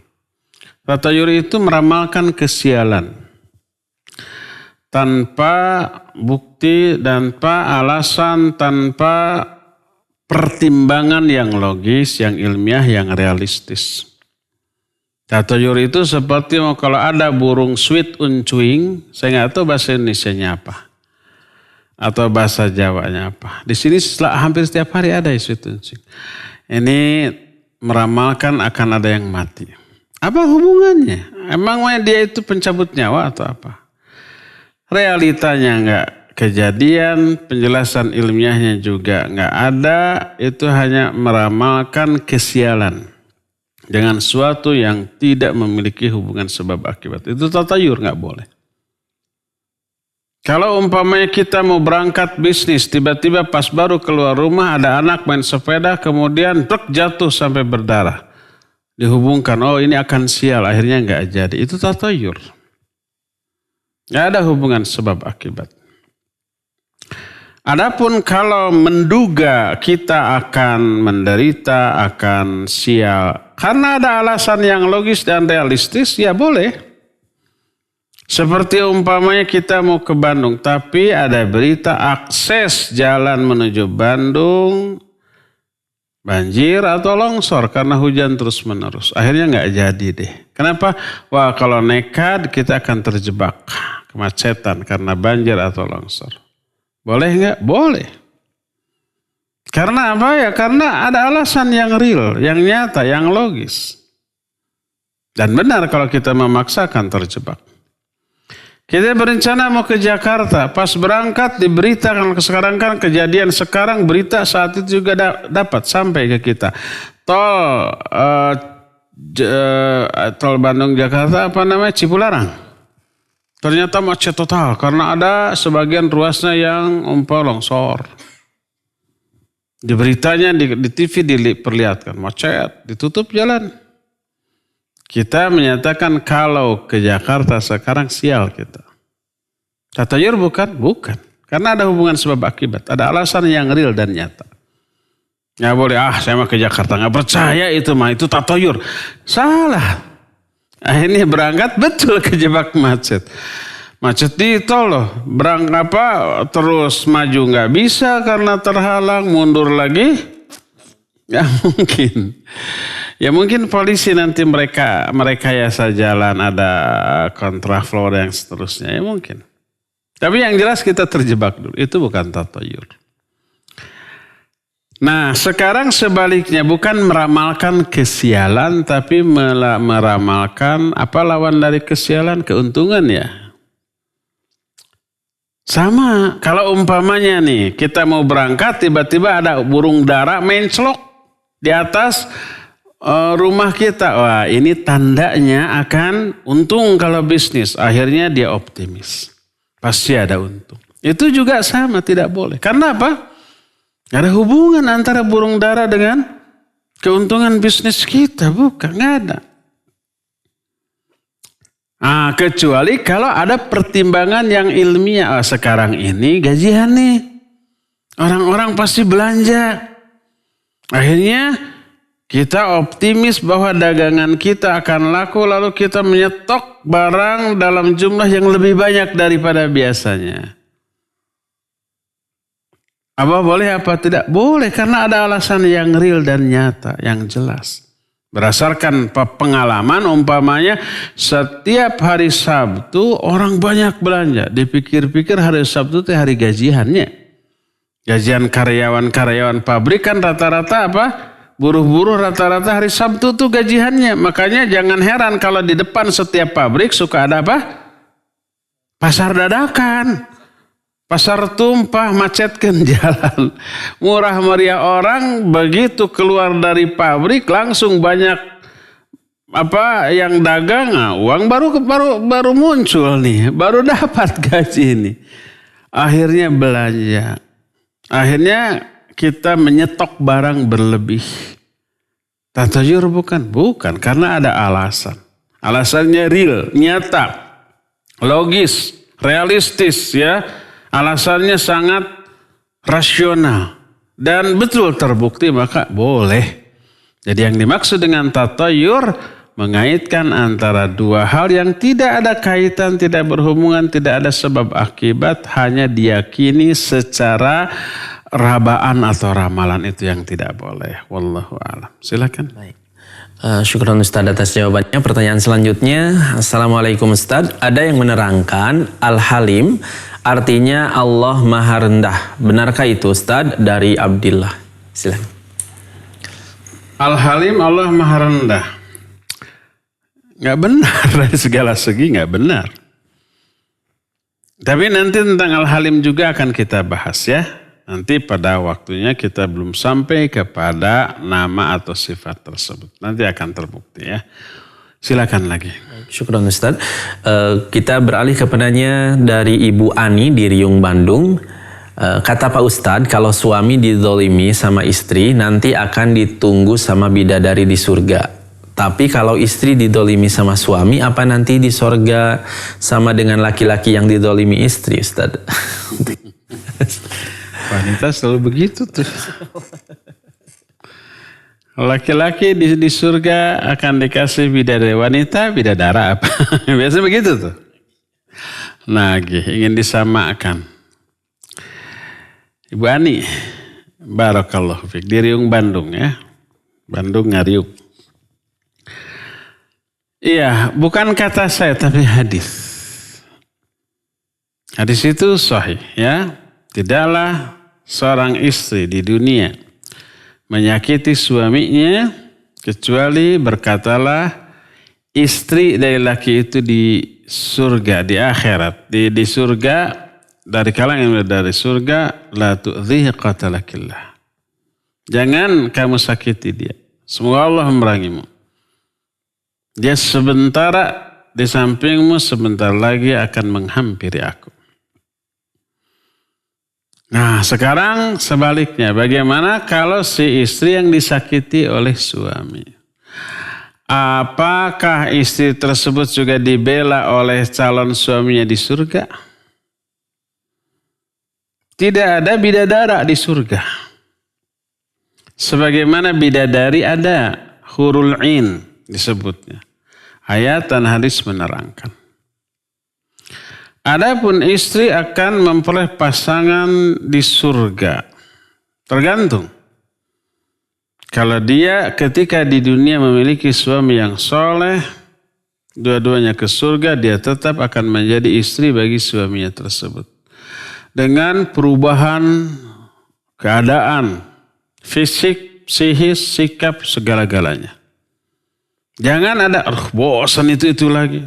Tatayyur itu meramalkan kesialan. Tanpa bukti, tanpa alasan, tanpa pertimbangan yang logis, yang ilmiah, yang realistis. Tatayyur itu seperti kalau ada burung sweet uncuing, saya nggak tahu bahasa Indonesianya apa. Atau bahasa Jawanya apa. Di sini hampir setiap hari ada sweet uncuing. Ini meramalkan akan ada yang mati. Apa hubungannya? Emang dia itu pencabut nyawa atau apa? Realitanya enggak kejadian, penjelasan ilmiahnya juga enggak ada. Itu hanya meramalkan kesialan dengan suatu yang tidak memiliki hubungan sebab akibat. Itu tatayyur, enggak boleh. Kalau umpamanya kita mau berangkat bisnis, tiba-tiba pas baru keluar rumah ada anak main sepeda, kemudian jatuh sampai berdarah. Dihubungkan, oh ini akan sial, akhirnya enggak jadi. Itu tatayyur. Enggak ada hubungan sebab akibat. Adapun kalau menduga kita akan menderita, akan sial, karena ada alasan yang logis dan realistis, ya boleh. Seperti umpamanya kita mau ke Bandung, tapi ada berita akses jalan menuju Bandung banjir atau longsor karena hujan terus menerus. Akhirnya nggak jadi deh. Kenapa? Wah, kalau nekat kita akan terjebak kemacetan karena banjir atau longsor. Boleh nggak? Boleh. Karena apa ya? Karena ada alasan yang real, yang nyata, yang logis. Dan benar kalau kita memaksakan terjebak. Kita berencana mau ke Jakarta, pas berangkat diberitakan, sekarang kan kejadian sekarang berita saat itu juga dapat sampai ke kita. Tol Bandung Jakarta Cipularang. Ternyata macet total karena ada sebagian ruasnya yang longsor. Di beritanya di TV diperlihatkan macet, ditutup jalan. Kita menyatakan kalau ke Jakarta sekarang sial kita. Tatayur bukan? Bukan. Karena ada hubungan sebab akibat. Ada alasan yang real dan nyata. Nggak boleh, saya mau ke Jakarta. Nggak percaya itu tatayur. Salah. Akhirnya berangkat betul kejebak macet. Macet di tol loh. Terus maju nggak bisa karena terhalang. Mundur lagi. Nggak mungkin. Ya mungkin polisi nanti mereka rekayasa jalan, ada kontraflow yang seterusnya, ya mungkin. Tapi yang jelas kita terjebak dulu, itu bukan tatayur. Nah sekarang sebaliknya, bukan meramalkan kesialan, tapi meramalkan apa lawan dari kesialan? Keuntungan ya. Sama, kalau umpamanya nih, kita mau berangkat tiba-tiba ada burung dara menclok di atas rumah kita. Wah, ini tandanya akan untung kalau bisnis. Akhirnya dia optimis. Pasti ada untung. Itu juga sama, tidak boleh. Karena apa? Gak ada hubungan antara burung dara dengan keuntungan bisnis kita. Bukan, gak ada. Kecuali kalau ada pertimbangan yang ilmiah. Sekarang ini gajian nih. Orang-orang pasti belanja. Akhirnya kita optimis bahwa dagangan kita akan laku, lalu kita menyetok barang dalam jumlah yang lebih banyak daripada biasanya. Apa boleh apa tidak? Boleh, karena ada alasan yang real dan nyata, yang jelas. Berdasarkan pengalaman, umpamanya setiap hari Sabtu orang banyak belanja. Dipikir-pikir hari Sabtu itu hari gajiannya. Gajian karyawan-karyawan pabrik kan rata-rata apa? Buruh-buruh rata-rata hari Sabtu tuh gajiannya. Makanya jangan heran kalau di depan setiap pabrik suka ada apa? Pasar dadakan. Pasar tumpah, macetkan jalan. Murah meriah orang begitu keluar dari pabrik langsung banyak yang dagang. Uang baru muncul nih. Baru dapat gaji ini. Akhirnya belanja. Akhirnya kita menyetok barang berlebih. Tatayur bukan? Bukan, karena ada alasan. Alasannya real, nyata, logis, realistis ya. Alasannya sangat rasional dan betul terbukti, maka boleh. Jadi yang dimaksud dengan tatayur mengaitkan antara dua hal yang tidak ada kaitan, tidak berhubungan, tidak ada sebab akibat, hanya diyakini secara rabaan atau ramalan, itu yang tidak boleh. Wallahu a'lam. Silakan. Baik. Syukran Ustaz atas jawabannya. Pertanyaan selanjutnya. Assalamualaikum Ustaz. Ada yang menerangkan Al-Halim artinya Allah Maha Rendah. Benarkah itu Ustaz? Dari Abdillah. Silakan. Al-Halim Allah Maha Rendah. Nggak benar dari segala segi, nggak benar. Tapi nanti tentang Al-Halim juga akan kita bahas ya. Nanti pada waktunya kita belum sampai kepada nama atau sifat tersebut. Nanti akan terbukti ya. Silakan lagi. Syukran Ustaz. Kita beralih kepadanya dari Ibu Ani di Riung Bandung. Kata Pak Ustadz, kalau suami dizolimi sama istri nanti akan ditunggu sama bidadari di surga. Tapi kalau istri didolimi sama suami, apa nanti di surga sama dengan laki-laki yang didolimi istri, Ustaz? Wanita selalu begitu tuh. Laki-laki di surga akan dikasih bidadari, wanita bidadara apa? Biasa begitu tuh. Nah, ingin disamakan. Ibu Ani, Barakallahu fiik. Di Riung Bandung ya. Bandung Ngariung. Iya, bukan kata saya tapi hadis. Hadis itu sahih ya. Tidaklah seorang istri di dunia menyakiti suaminya kecuali berkatalah istri dari laki itu di surga, di akhirat, di surga, dari kalangan dari surga, la tu'dhihi qatalakillah. Jangan kamu sakiti dia. Semoga Allah memerangimu. Dia sementara di sampingmu, sebentar lagi akan menghampiri aku. Nah, sekarang sebaliknya, bagaimana kalau si istri yang disakiti oleh suami? Apakah istri tersebut juga dibela oleh calon suaminya di surga? Tidak ada bidadara di surga. Sebagaimana bidadari ada, hurul ain disebutnya. Ayat dan hadis menerangkan. Adapun istri akan memperoleh pasangan di surga. Tergantung. Kalau dia ketika di dunia memiliki suami yang soleh, dua-duanya ke surga, dia tetap akan menjadi istri bagi suaminya tersebut. Dengan perubahan keadaan, fisik, psikis, sikap, segala-galanya. Jangan ada, bosan itu lagi.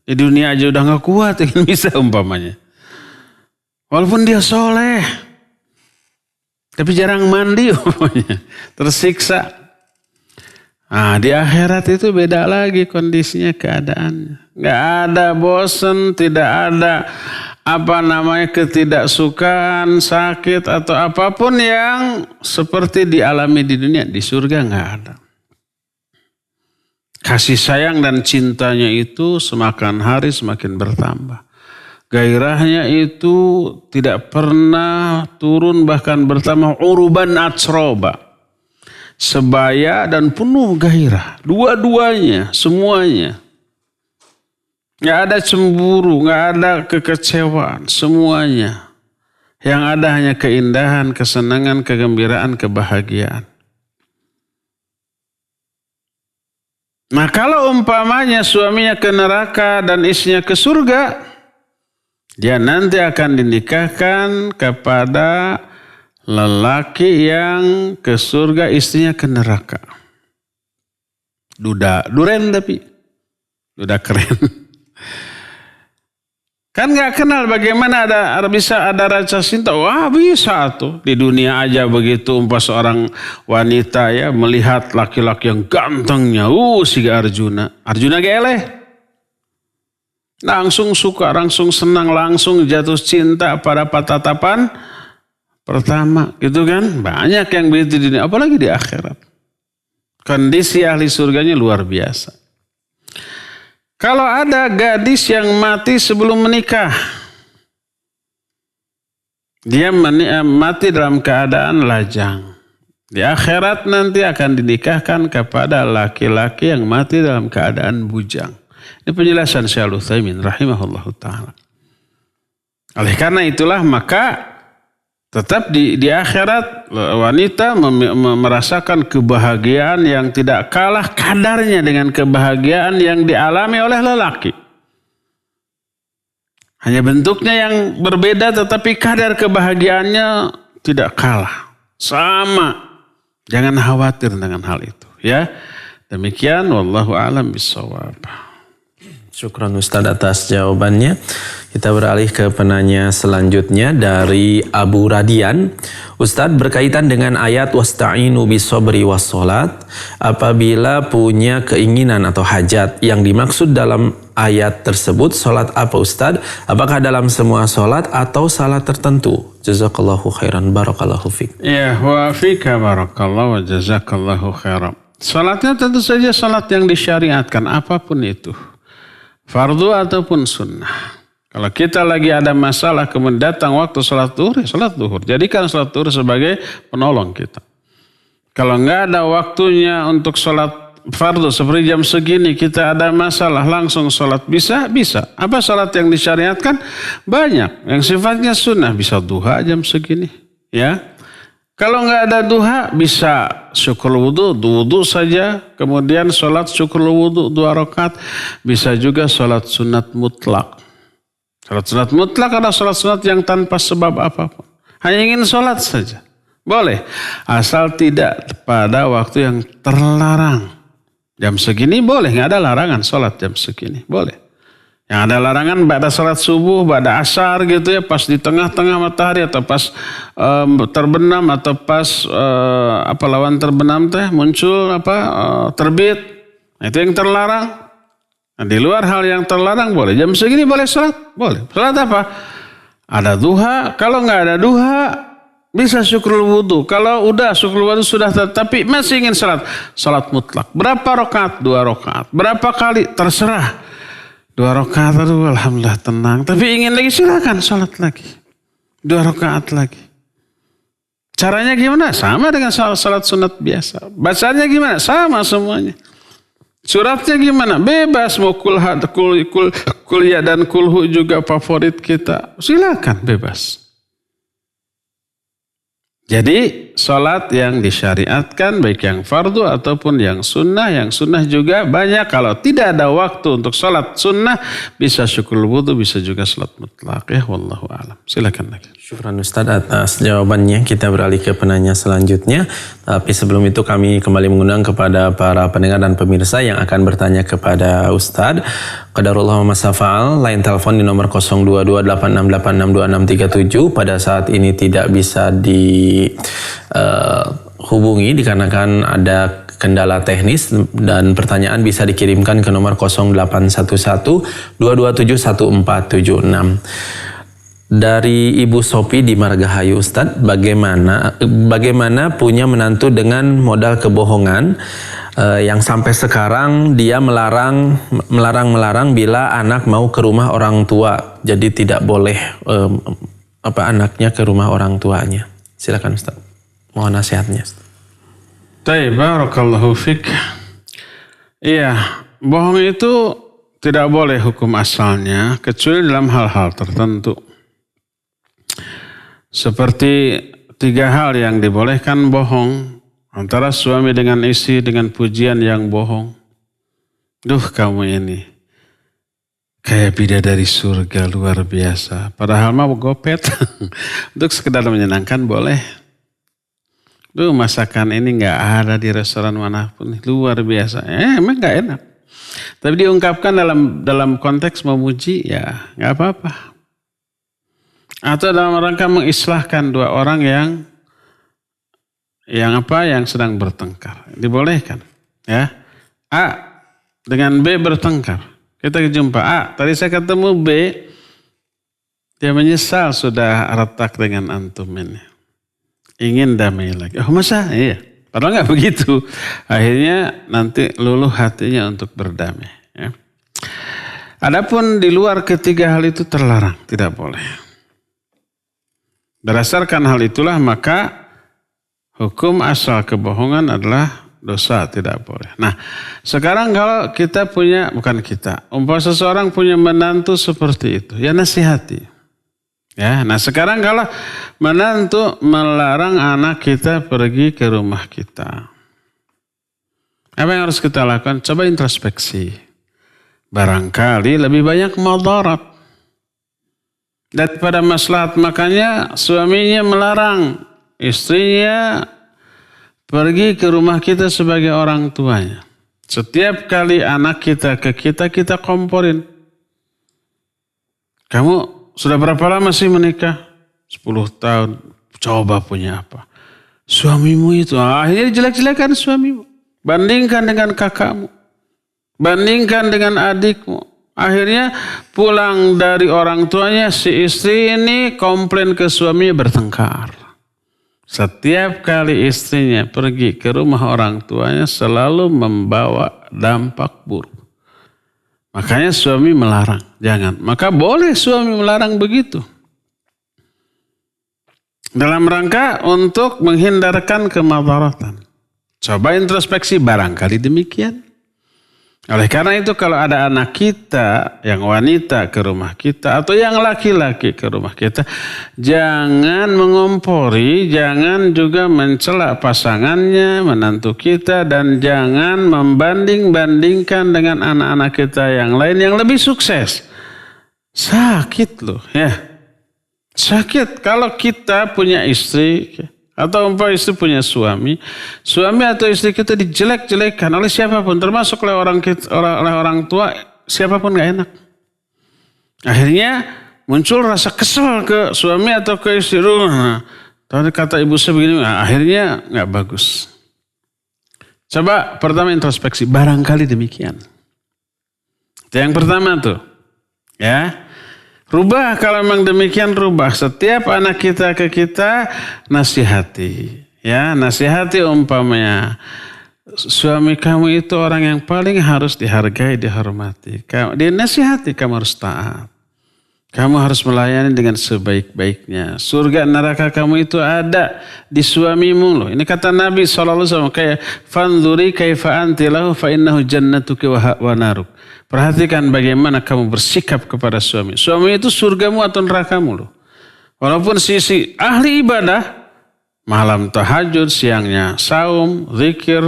Di dunia aja udah gak kuat, ingin bisa umpamanya. Walaupun dia soleh, tapi jarang mandi umpamanya, tersiksa. Nah, di akhirat itu beda lagi kondisinya, keadaannya. Gak ada bosan, tidak ada ketidaksukaan, sakit atau apapun yang seperti dialami di dunia. Di surga gak ada. Kasih sayang dan cintanya itu semakin hari semakin bertambah. Gairahnya itu tidak pernah turun, bahkan bertambah uruban atsroba. Sebaya dan penuh gairah. Dua-duanya, semuanya. Gak ada cemburu, gak ada kekecewaan, semuanya. Yang ada hanya keindahan, kesenangan, kegembiraan, kebahagiaan. Nah, kalau umpamanya suaminya ke neraka dan istrinya ke surga, dia nanti akan dinikahkan kepada lelaki yang ke surga, istrinya ke neraka. Duren tapi. Duda keren. Kan gak kenal bagaimana bisa ada rasa cinta. Wah, bisa tuh. Di dunia aja begitu, seorang wanita ya melihat laki-laki yang gantengnya. Si Arjuna. Arjuna geleh. Langsung suka, langsung senang, langsung jatuh cinta pada tatapan pertama. Gitu kan? Banyak yang begitu di dunia. Apalagi di akhirat. Kondisi ahli surganya luar biasa. Kalau ada gadis yang mati sebelum menikah, dia mati dalam keadaan lajang. Di akhirat nanti akan dinikahkan kepada laki-laki yang mati dalam keadaan bujang. Ini penjelasan Syekh Al-Utsaimin rahimahullahu ta'ala. Oleh karena itulah maka tetap di akhirat wanita merasakan kebahagiaan yang tidak kalah kadarnya dengan kebahagiaan yang dialami oleh lelaki. Hanya bentuknya yang berbeda tetapi kadar kebahagiaannya tidak kalah. Sama. Jangan khawatir dengan hal itu. Ya. Demikian wallahu a'lam bishawab. Syukran Ustadz atas jawabannya. Kita beralih ke penanya selanjutnya dari Abu Radian. Ustadz, berkaitan dengan ayat wasta'inu bisobri wassolat, apabila punya keinginan atau hajat yang dimaksud dalam ayat tersebut, solat apa Ustadz? Apakah dalam semua solat atau salat tertentu? Jazakallahu khairan, barakallahu fiqh. Ya, wa fika barakallahu wa jazakallahu khairan. Salatnya tentu saja salat yang disyariatkan, apapun itu. Fardu ataupun sunnah. Kalau kita lagi ada masalah kemudian datang waktu sholat zuhur, ya sholat zuhur. Jadikan sholat zuhur sebagai penolong kita. Kalau nggak ada waktunya untuk sholat fardu seperti jam segini kita ada masalah langsung sholat bisa. Apa sholat yang disyariatkan? Banyak. Yang sifatnya sunnah bisa duha jam segini. Ya. Kalau nggak ada duha, bisa syukur wudhu saja. Kemudian sholat syukur wudhu 2 rakaat. Bisa juga sholat sunat mutlak. Sholat sunat mutlak adalah sholat sunat yang tanpa sebab apapun. Hanya ingin sholat saja. Boleh. Asal tidak pada waktu yang terlarang. Jam segini boleh. Nggak ada larangan sholat jam segini. Boleh. Yang ada larangan pada sholat subuh, pada asar gitu ya, pas di tengah-tengah matahari atau pas terbenam atau pas lawan terbenam teh muncul terbit. Nah, itu yang terlarang. Nah, di luar hal yang terlarang boleh. Jam segini boleh sholat? Boleh. Sholat apa? Ada duha. Kalau nggak ada duha, bisa syukur wudhu. Kalau udah syukur wudhu sudah, tapi masih ingin sholat. Sholat mutlak. Berapa rakaat? 2 rakaat. Berapa kali? Terserah. 2 rakaat, aduh alhamdulillah tenang. Tapi ingin lagi silakan sholat lagi. 2 rakaat lagi. Caranya gimana? Sama dengan sholat sunat biasa. Bacanya gimana? Sama semuanya. Suratnya gimana? Bebas. Mau kuliah dan kulhu juga favorit kita. Silakan bebas. Jadi sholat yang disyariatkan baik yang fardu ataupun yang sunnah juga banyak. Kalau tidak ada waktu untuk sholat sunnah bisa syukur wudhu, bisa juga sholat mutlak ya. Wallahu a'lam. Silakan lagi. Syukran Ustaz atas jawabannya. Kita beralih ke penanya selanjutnya. Tapi sebelum itu kami kembali mengundang kepada para pendengar dan pemirsa yang akan bertanya kepada Ustaz. Qadarullah wa masafa'al. Line telepon di nomor 022868662637. Pada saat ini tidak bisa hubungi dikarenakan ada kendala teknis, dan pertanyaan bisa dikirimkan ke nomor 0811-227-1476. Dari Ibu Sopi di Margahayu, Ustadz, bagaimana punya menantu dengan modal kebohongan yang sampai sekarang dia melarang bila anak mau ke rumah orang tua, jadi tidak boleh anaknya ke rumah orang tuanya. Silakan Ustaz, mohon nasihatnya. Baik, barakallahu fik. Iya, bohong itu tidak boleh hukum asalnya kecuali dalam hal-hal tertentu. Seperti 3 hal yang dibolehkan bohong. Antara suami dengan istri dengan pujian yang bohong. Duh, kamu ini kayak bidadari surga luar biasa. Padahal mah gopet. Untuk sekedar menyenangkan boleh. Duh, masakan ini gak ada di restoran manapun. Luar biasa. Emang gak enak. Tapi diungkapkan dalam konteks memuji, ya gak apa-apa. Atau dalam rangka mengislahkan 2 orang yang sedang bertengkar. Dibolehkan. Ya. A dengan B bertengkar. Kita jumpa A, tadi saya ketemu B, dia menyesal sudah retak dengan antum ini. Ingin damai lagi. Oh masa? Iya. Padahal nggak begitu. Akhirnya nanti luluh hatinya untuk berdamai. Ya. Adapun di luar ketiga hal itu terlarang, tidak boleh. Berdasarkan hal itulah maka hukum asal kebohongan adalah dosa, tidak boleh. Nah, sekarang kalau kita punya, umpama seseorang punya menantu seperti itu, ya nasihati. Ya, nah sekarang kalau menantu melarang anak kita pergi ke rumah kita, apa yang harus kita lakukan? Coba introspeksi. Barangkali lebih banyak madarat daripada maslahat. Makanya suaminya melarang istrinya pergi ke rumah kita sebagai orang tuanya. Setiap kali anak kita ke kita, kita komporin. Kamu sudah berapa lama sih menikah? 10 tahun. Coba punya apa? Suamimu itu. Akhirnya jelek-jelekan suamimu. Bandingkan dengan kakakmu. Bandingkan dengan adikmu. Akhirnya pulang dari orang tuanya, si istri ini komplain ke suaminya, bertengkar. Setiap kali istrinya pergi ke rumah orang tuanya selalu membawa dampak buruk. Makanya suami melarang, jangan. Maka boleh suami melarang begitu. Dalam rangka untuk menghindarkan kemadaratan. Coba introspeksi, barangkali demikian. Oleh karena itu kalau ada anak kita yang wanita ke rumah kita atau yang laki-laki ke rumah kita, jangan mengompori, jangan juga mencela pasangannya, menantu kita, dan jangan membanding-bandingkan dengan anak-anak kita yang lain yang lebih sukses. Sakit loh ya. Sakit kalau kita punya istri atau istri punya suami atau istri kita dijelek-jelekkan oleh siapapun, termasuk oleh orang tua, siapapun gak enak. Akhirnya muncul rasa kesel ke suami atau ke istri. Tadi kata ibu saya begini, akhirnya gak bagus. Coba pertama introspeksi, barangkali demikian. Itu yang pertama tuh, ya. Rubah, kalau memang demikian rubah. Setiap anak kita ke kita nasihati. Ya, nasihati umpamanya. Suami kamu itu orang yang paling harus dihargai, dihormati. Dia nasihati, kamu harus taat. Kamu harus melayani dengan sebaik-baiknya. Surga neraka kamu itu ada di suamimu loh. Ini kata Nabi SAW. Kayak fanzuri kaifa anti lahu fa innahu jannatuki wa naruk. Perhatikan bagaimana kamu bersikap kepada suami. Suami itu surgamu atau nerakamu loh. Walaupun sisi ahli ibadah, malam tahajud, siangnya saum, zikir,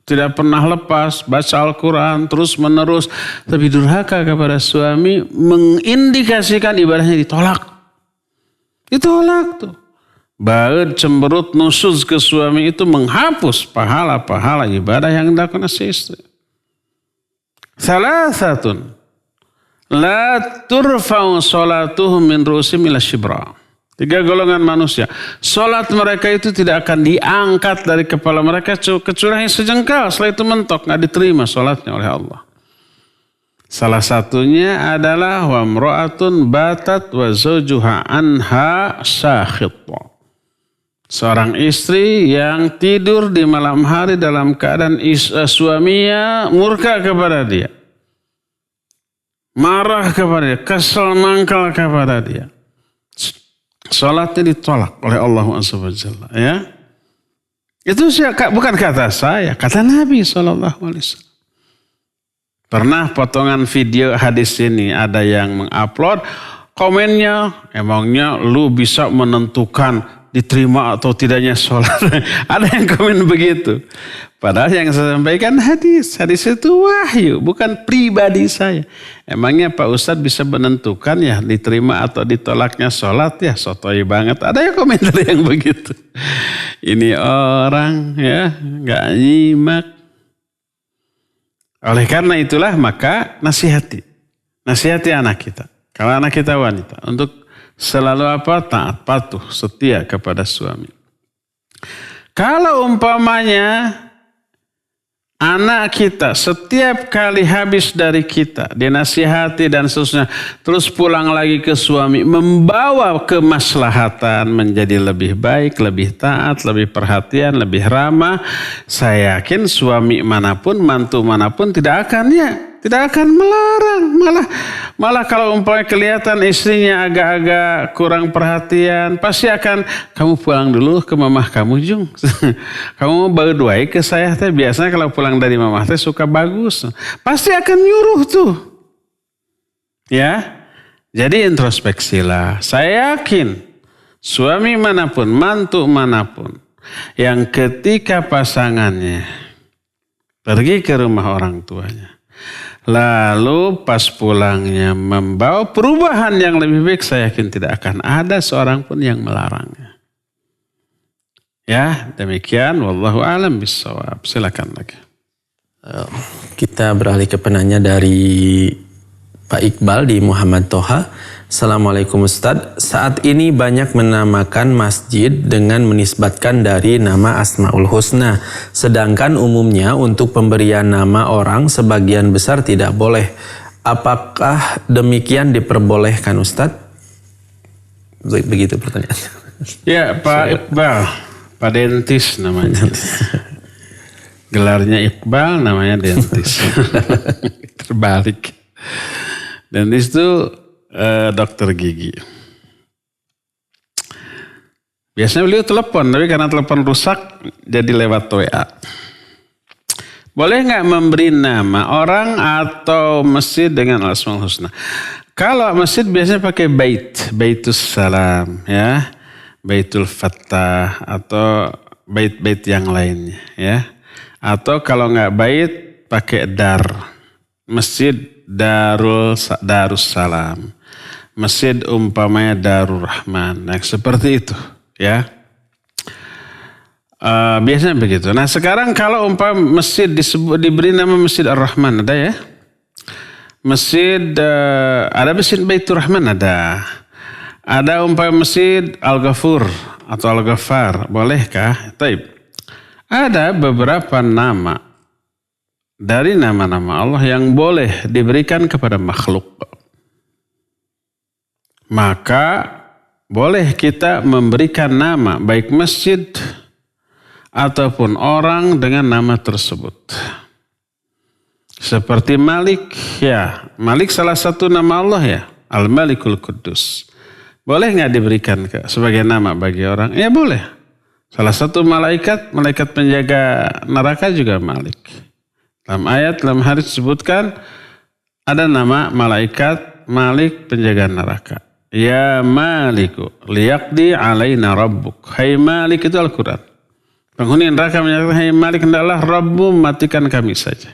tidak pernah lepas, baca Al-Quran terus menerus, tapi durhaka kepada suami mengindikasikan ibadahnya ditolak. Ditolak tuh. Baud, cemberut, nusuz ke suami itu menghapus pahala-pahala ibadah yang dilakukan si istri. Salasatun la turfa'u salatuhum min ru'usim ila shibra. 3 golongan manusia. Salat mereka itu tidak akan diangkat dari kepala mereka kecuali sejengkal. Setelah itu mentok, nggak diterima salatnya oleh Allah. Salah satunya adalah wa mra'atun batat wa zawjuha anha sakhita. Seorang istri yang tidur di malam hari dalam keadaan suaminya murka kepada dia. Marah kepada dia, kesel mangkal kepada dia. Salatnya ditolak oleh Allah SWT. Ya. Itu bukan kata saya, kata Nabi SAW. Pernah potongan video hadis ini ada yang mengupload, komennya, emangnya lu bisa menentukan diterima atau tidaknya sholat. Ada yang komen begitu. Padahal yang saya sampaikan hadis. Hadis itu wahyu, bukan pribadi saya. Emangnya Pak Ustadz bisa menentukan ya diterima atau ditolaknya sholat ya? Sotoy banget. Ada yang komentar yang begitu. Ini orang ya gak nyimak. Oleh karena itulah maka nasihati. Nasihati anak kita. Kalau anak kita wanita. Untuk selalu apa? Taat, patuh, setia kepada suami. Kalau umpamanya anak kita setiap kali habis dari kita, dinasihati dan seterusnya, terus pulang lagi ke suami, membawa kemaslahatan menjadi lebih baik, lebih taat, lebih perhatian, lebih ramah, saya yakin suami manapun, mantu manapun tidak akan melarang. Malah kalau umpamanya kelihatan istrinya agak-agak kurang perhatian, pasti akan, kamu pulang dulu ke mamah kamu Jung. Kamu baru duai ke saya teh. Biasanya kalau pulang dari mamah teh suka bagus. Pasti akan nyuruh tuh. Ya. Jadi introspeksilah. Saya yakin suami manapun, mantu manapun yang ketika pasangannya pergi ke rumah orang tuanya, lalu pas pulangnya membawa perubahan yang lebih baik, saya yakin tidak akan ada seorang pun yang melarangnya. Ya, demikian. Wallahu a'lam bishawab. Silakan lagi. Kita beralih ke penanya dari Pak Iqbal di Muhammad Toha. Assalamualaikum Ustadz. Saat ini banyak menamakan masjid dengan menisbatkan dari nama Asmaul Husna. Sedangkan umumnya untuk pemberian nama orang sebagian besar tidak boleh. Apakah demikian diperbolehkan Ustadz? Begitu pertanyaannya. Ya Pak Iqbal. Pak Dentis namanya. Gelarnya Iqbal, namanya Dentis. Terbalik. Dentis itu dokter gigi. Biasanya beliau telepon, tapi karena telepon rusak jadi lewat WA. Boleh nggak memberi nama orang atau masjid dengan Al-Asmaul Husna? Kalau masjid biasanya pakai Baitus Salam, ya, Baitul Fattah atau bait-bait yang lainnya, ya. Atau kalau nggak bait pakai dar, masjid Darussalam, masjid umpamanya Darur Rahman, nah, seperti itu, ya. Biasanya begitu. Nah sekarang kalau masjid diberi nama Masjid Ar-Rahman, ada ya? Ada masjid Baitur Rahman, ada masjid Al-Ghafur atau Al-Ghaffar, bolehkah? Taib. Ada beberapa nama dari nama-nama Allah yang boleh diberikan kepada makhluk. Maka boleh kita memberikan nama baik masjid ataupun orang dengan nama tersebut. Seperti Malik, ya. Malik salah satu nama Allah, ya. Al-Malikul Quddus. Boleh nggak diberikan sebagai nama bagi orang? Ya boleh. Salah satu malaikat penjaga neraka juga Malik. Dalam hadis disebutkan ada nama malaikat Malik penjaga neraka. Ya Maliku liyaqdi alaina rabbuk. Hai Malik, itu Al-Quran. Penghuni neraka menyatakan, hai Malik, hendaklah Rabbu matikan kami saja.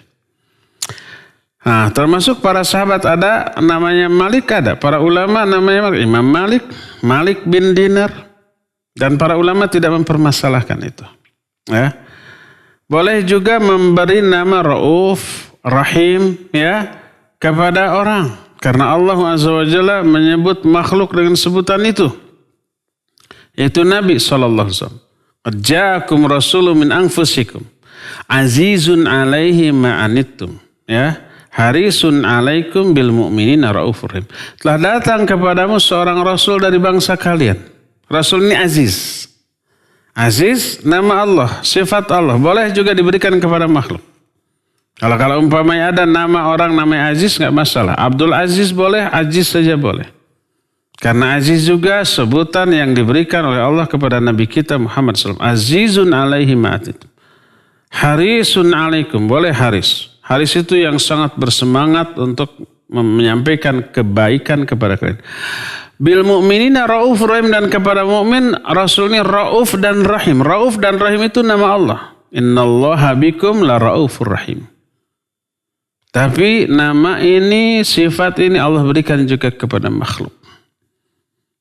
Nah, termasuk para sahabat ada namanya Malik, ada. Para ulama namanya Malik. Imam Malik, Malik bin Dinar. Dan para ulama tidak mempermasalahkan itu. Ya. Boleh juga memberi nama Rauf, Rahim, ya, kepada orang. Karena Allah Azza wa Jalla menyebut makhluk dengan sebutan itu. Yaitu Nabi SAW. Ja'akum rasulun min anfusikum azizun alaihi ma'anittum, ya, harisun alaikum bil mu'minina raufur rahim. Telah datang kepadamu seorang rasul dari bangsa kalian. Rasul ini aziz. Aziz nama Allah, sifat Allah, boleh juga diberikan kepada makhluk. Kalau umpamanya ada nama orang namanya Aziz, nggak masalah. Abdul Aziz boleh, Aziz saja boleh. Karena Aziz juga sebutan yang diberikan oleh Allah kepada Nabi kita Muhammad SAW. Azizun alaihi ma'atid. Harisun alaikum. Boleh Haris. Haris itu yang sangat bersemangat untuk menyampaikan kebaikan kepada kalian. Bil mu'minina rauf rahim, dan kepada mu'min Rasulnya rauf dan rahim. Rauf dan rahim itu nama Allah. Innallaha bikum la raufur rahim. Tapi nama ini, sifat ini Allah berikan juga kepada makhluk.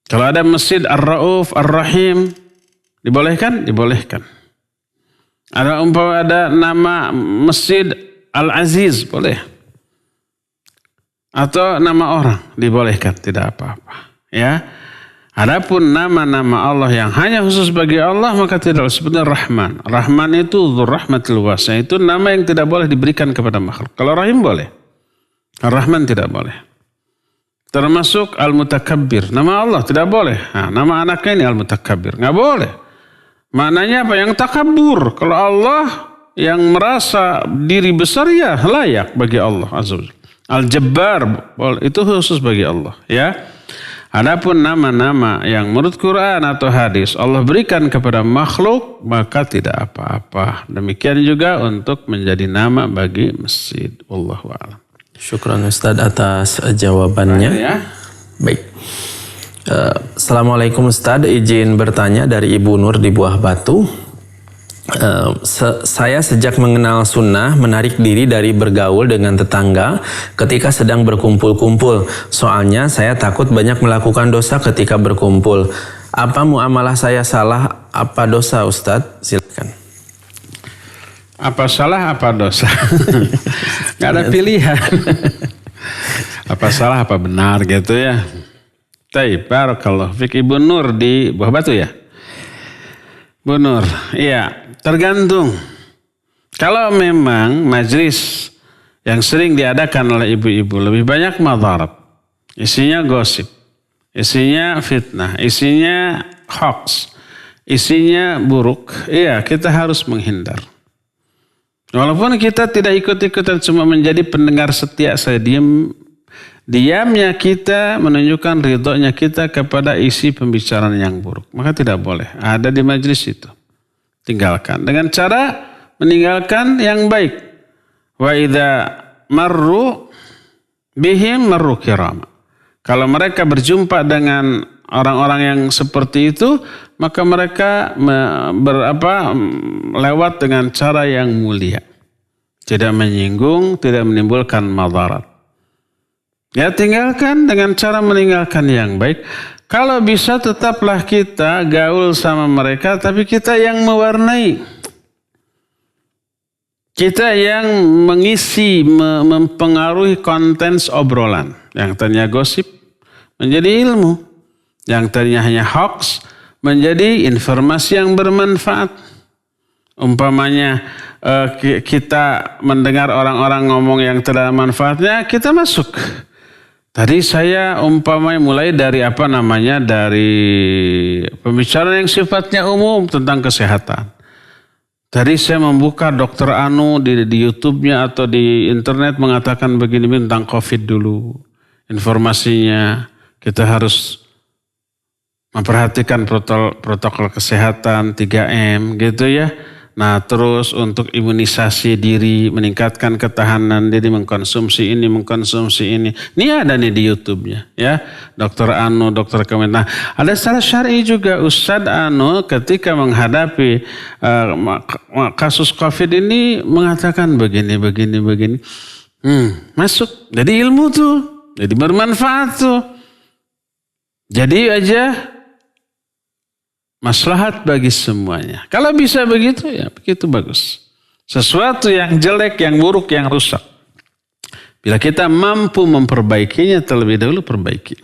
Kalau ada masjid Ar-Rauf, Ar-Rahim, dibolehkan? Dibolehkan. Ada nama masjid Al-Aziz, boleh. Atau nama orang, dibolehkan, tidak apa-apa. Ya. Adapun nama-nama Allah yang hanya khusus bagi Allah, maka tidak. Sebenarnya Rahman. Rahman itu Dzur Rahmatil Wasi'ah. Itu nama yang tidak boleh diberikan kepada makhluk. Kalau Rahim boleh. Ar-Rahman tidak boleh. Termasuk Al-Mutakabbir. Nama Allah tidak boleh. Nah, nama anaknya ini Al-Mutakabbir. Nggak boleh. Maknanya apa? Yang takabur. Kalau Allah yang merasa diri besar, ya layak bagi Allah. Al-Jabbar. Itu khusus bagi Allah. Ya. Adapun nama-nama yang menurut Quran atau hadis Allah berikan kepada makhluk, maka tidak apa-apa. Demikian juga untuk menjadi nama bagi masjid. Wallahu a'lam. Syukran Ustadz atas jawabannya. Ya. Baik. Assalamualaikum Ustadz, izin bertanya dari Ibu Nur di Buah Batu. Saya sejak mengenal sunnah menarik diri dari bergaul dengan tetangga ketika sedang berkumpul-kumpul. Soalnya saya takut banyak melakukan dosa ketika berkumpul. Apa muamalah saya salah? Apa dosa Ustadz? Silakan. Apa salah, apa dosa? Gak ada pilihan. Apa salah, apa benar gitu ya. Taib, barakallah. Fik Ibu Nur di Buah Batu ya? Bu Nur, iya, tergantung. Kalau memang majlis yang sering diadakan oleh ibu-ibu lebih banyak madharat, isinya gosip, isinya fitnah, isinya hoax, isinya buruk, iya kita harus menghindar. Walaupun kita tidak ikut-ikutan, cuma menjadi pendengar setia saja, diamnya kita menunjukkan ridhonya kita kepada isi pembicaraan yang buruk. Maka tidak boleh ada di majelis itu. Tinggalkan. Dengan cara meninggalkan yang baik. Wa idza marru bihim marru kirama. Kalau mereka berjumpa dengan orang-orang yang seperti itu, maka mereka lewat dengan cara yang mulia. Tidak menyinggung, tidak menimbulkan madarat. Ya, tinggalkan dengan cara meninggalkan yang baik. Kalau bisa tetaplah kita gaul sama mereka, tapi kita yang mewarnai. Kita yang mengisi, mempengaruhi konten obrolan. Yang tadinya gosip menjadi ilmu. Yang tadinya hanya hoax menjadi informasi yang bermanfaat. Umpamanya kita mendengar orang-orang ngomong yang tidak ada manfaatnya, kita masuk. Tadi saya umpamanya mulai dari dari pembicaraan yang sifatnya umum tentang kesehatan. Tadi saya membuka Dokter Anu di YouTube-nya atau di internet mengatakan begini tentang COVID dulu. Informasinya kita harus memperhatikan protokol kesehatan 3M gitu ya. Nah, terus untuk imunisasi diri, meningkatkan ketahanan diri, mengkonsumsi ini. Ini ada nih di YouTube-nya ya. Dokter Anu, Dokter Kemen. Nah, ada secara syar'i juga Ustadz Anu ketika menghadapi kasus COVID ini mengatakan begini. Masuk. Jadi ilmu tuh. Jadi bermanfaat tuh. Jadi aja maslahat bagi semuanya. Kalau bisa begitu, ya begitu bagus. Sesuatu yang jelek, yang buruk, yang rusak. Bila kita mampu memperbaikinya, terlebih dahulu perbaiki.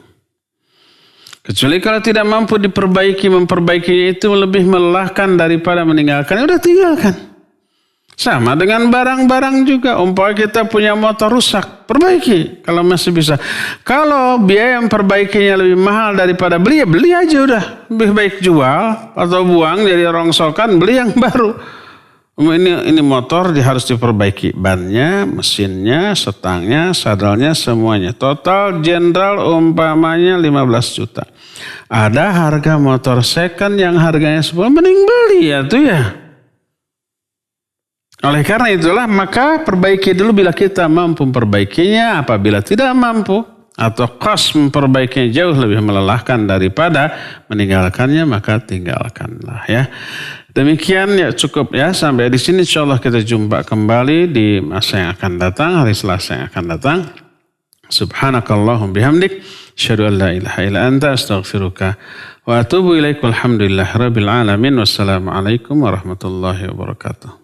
Kecuali kalau tidak mampu memperbaikinya itu lebih melelahkan daripada meninggalkan. Udah tinggalkan. Sama dengan barang-barang juga. Umpamanya kita punya motor rusak, perbaiki kalau masih bisa. Kalau biaya memperbaikinya lebih mahal daripada beli, ya beli aja udah. Lebih baik jual atau buang jadi rongsokan, beli yang baru. Ini motor harus diperbaiki. Bannya, mesinnya, setangnya, sadelnya, semuanya. Total general umpamanya 15 juta. Ada harga motor second yang harganya 10, mending beli ya tuh ya. Oleh karena itulah maka perbaiki dulu bila kita mampu memperbaikinya. Apabila tidak mampu atau kos memperbaikinya jauh lebih melelahkan daripada meninggalkannya, maka tinggalkanlah ya. Demikian ya, cukup ya sampai di sini. Insyaallah kita jumpa kembali di masa yang akan datang, hari Selasa yang akan datang. Subhanakallahum bihamdik, asyhadu an la ilaha illa anta, astaghfiruka wa atubu ilaik. Alhamdulillahirabbil alamin. Wassalamualaikum warahmatullahi wabarakatuh.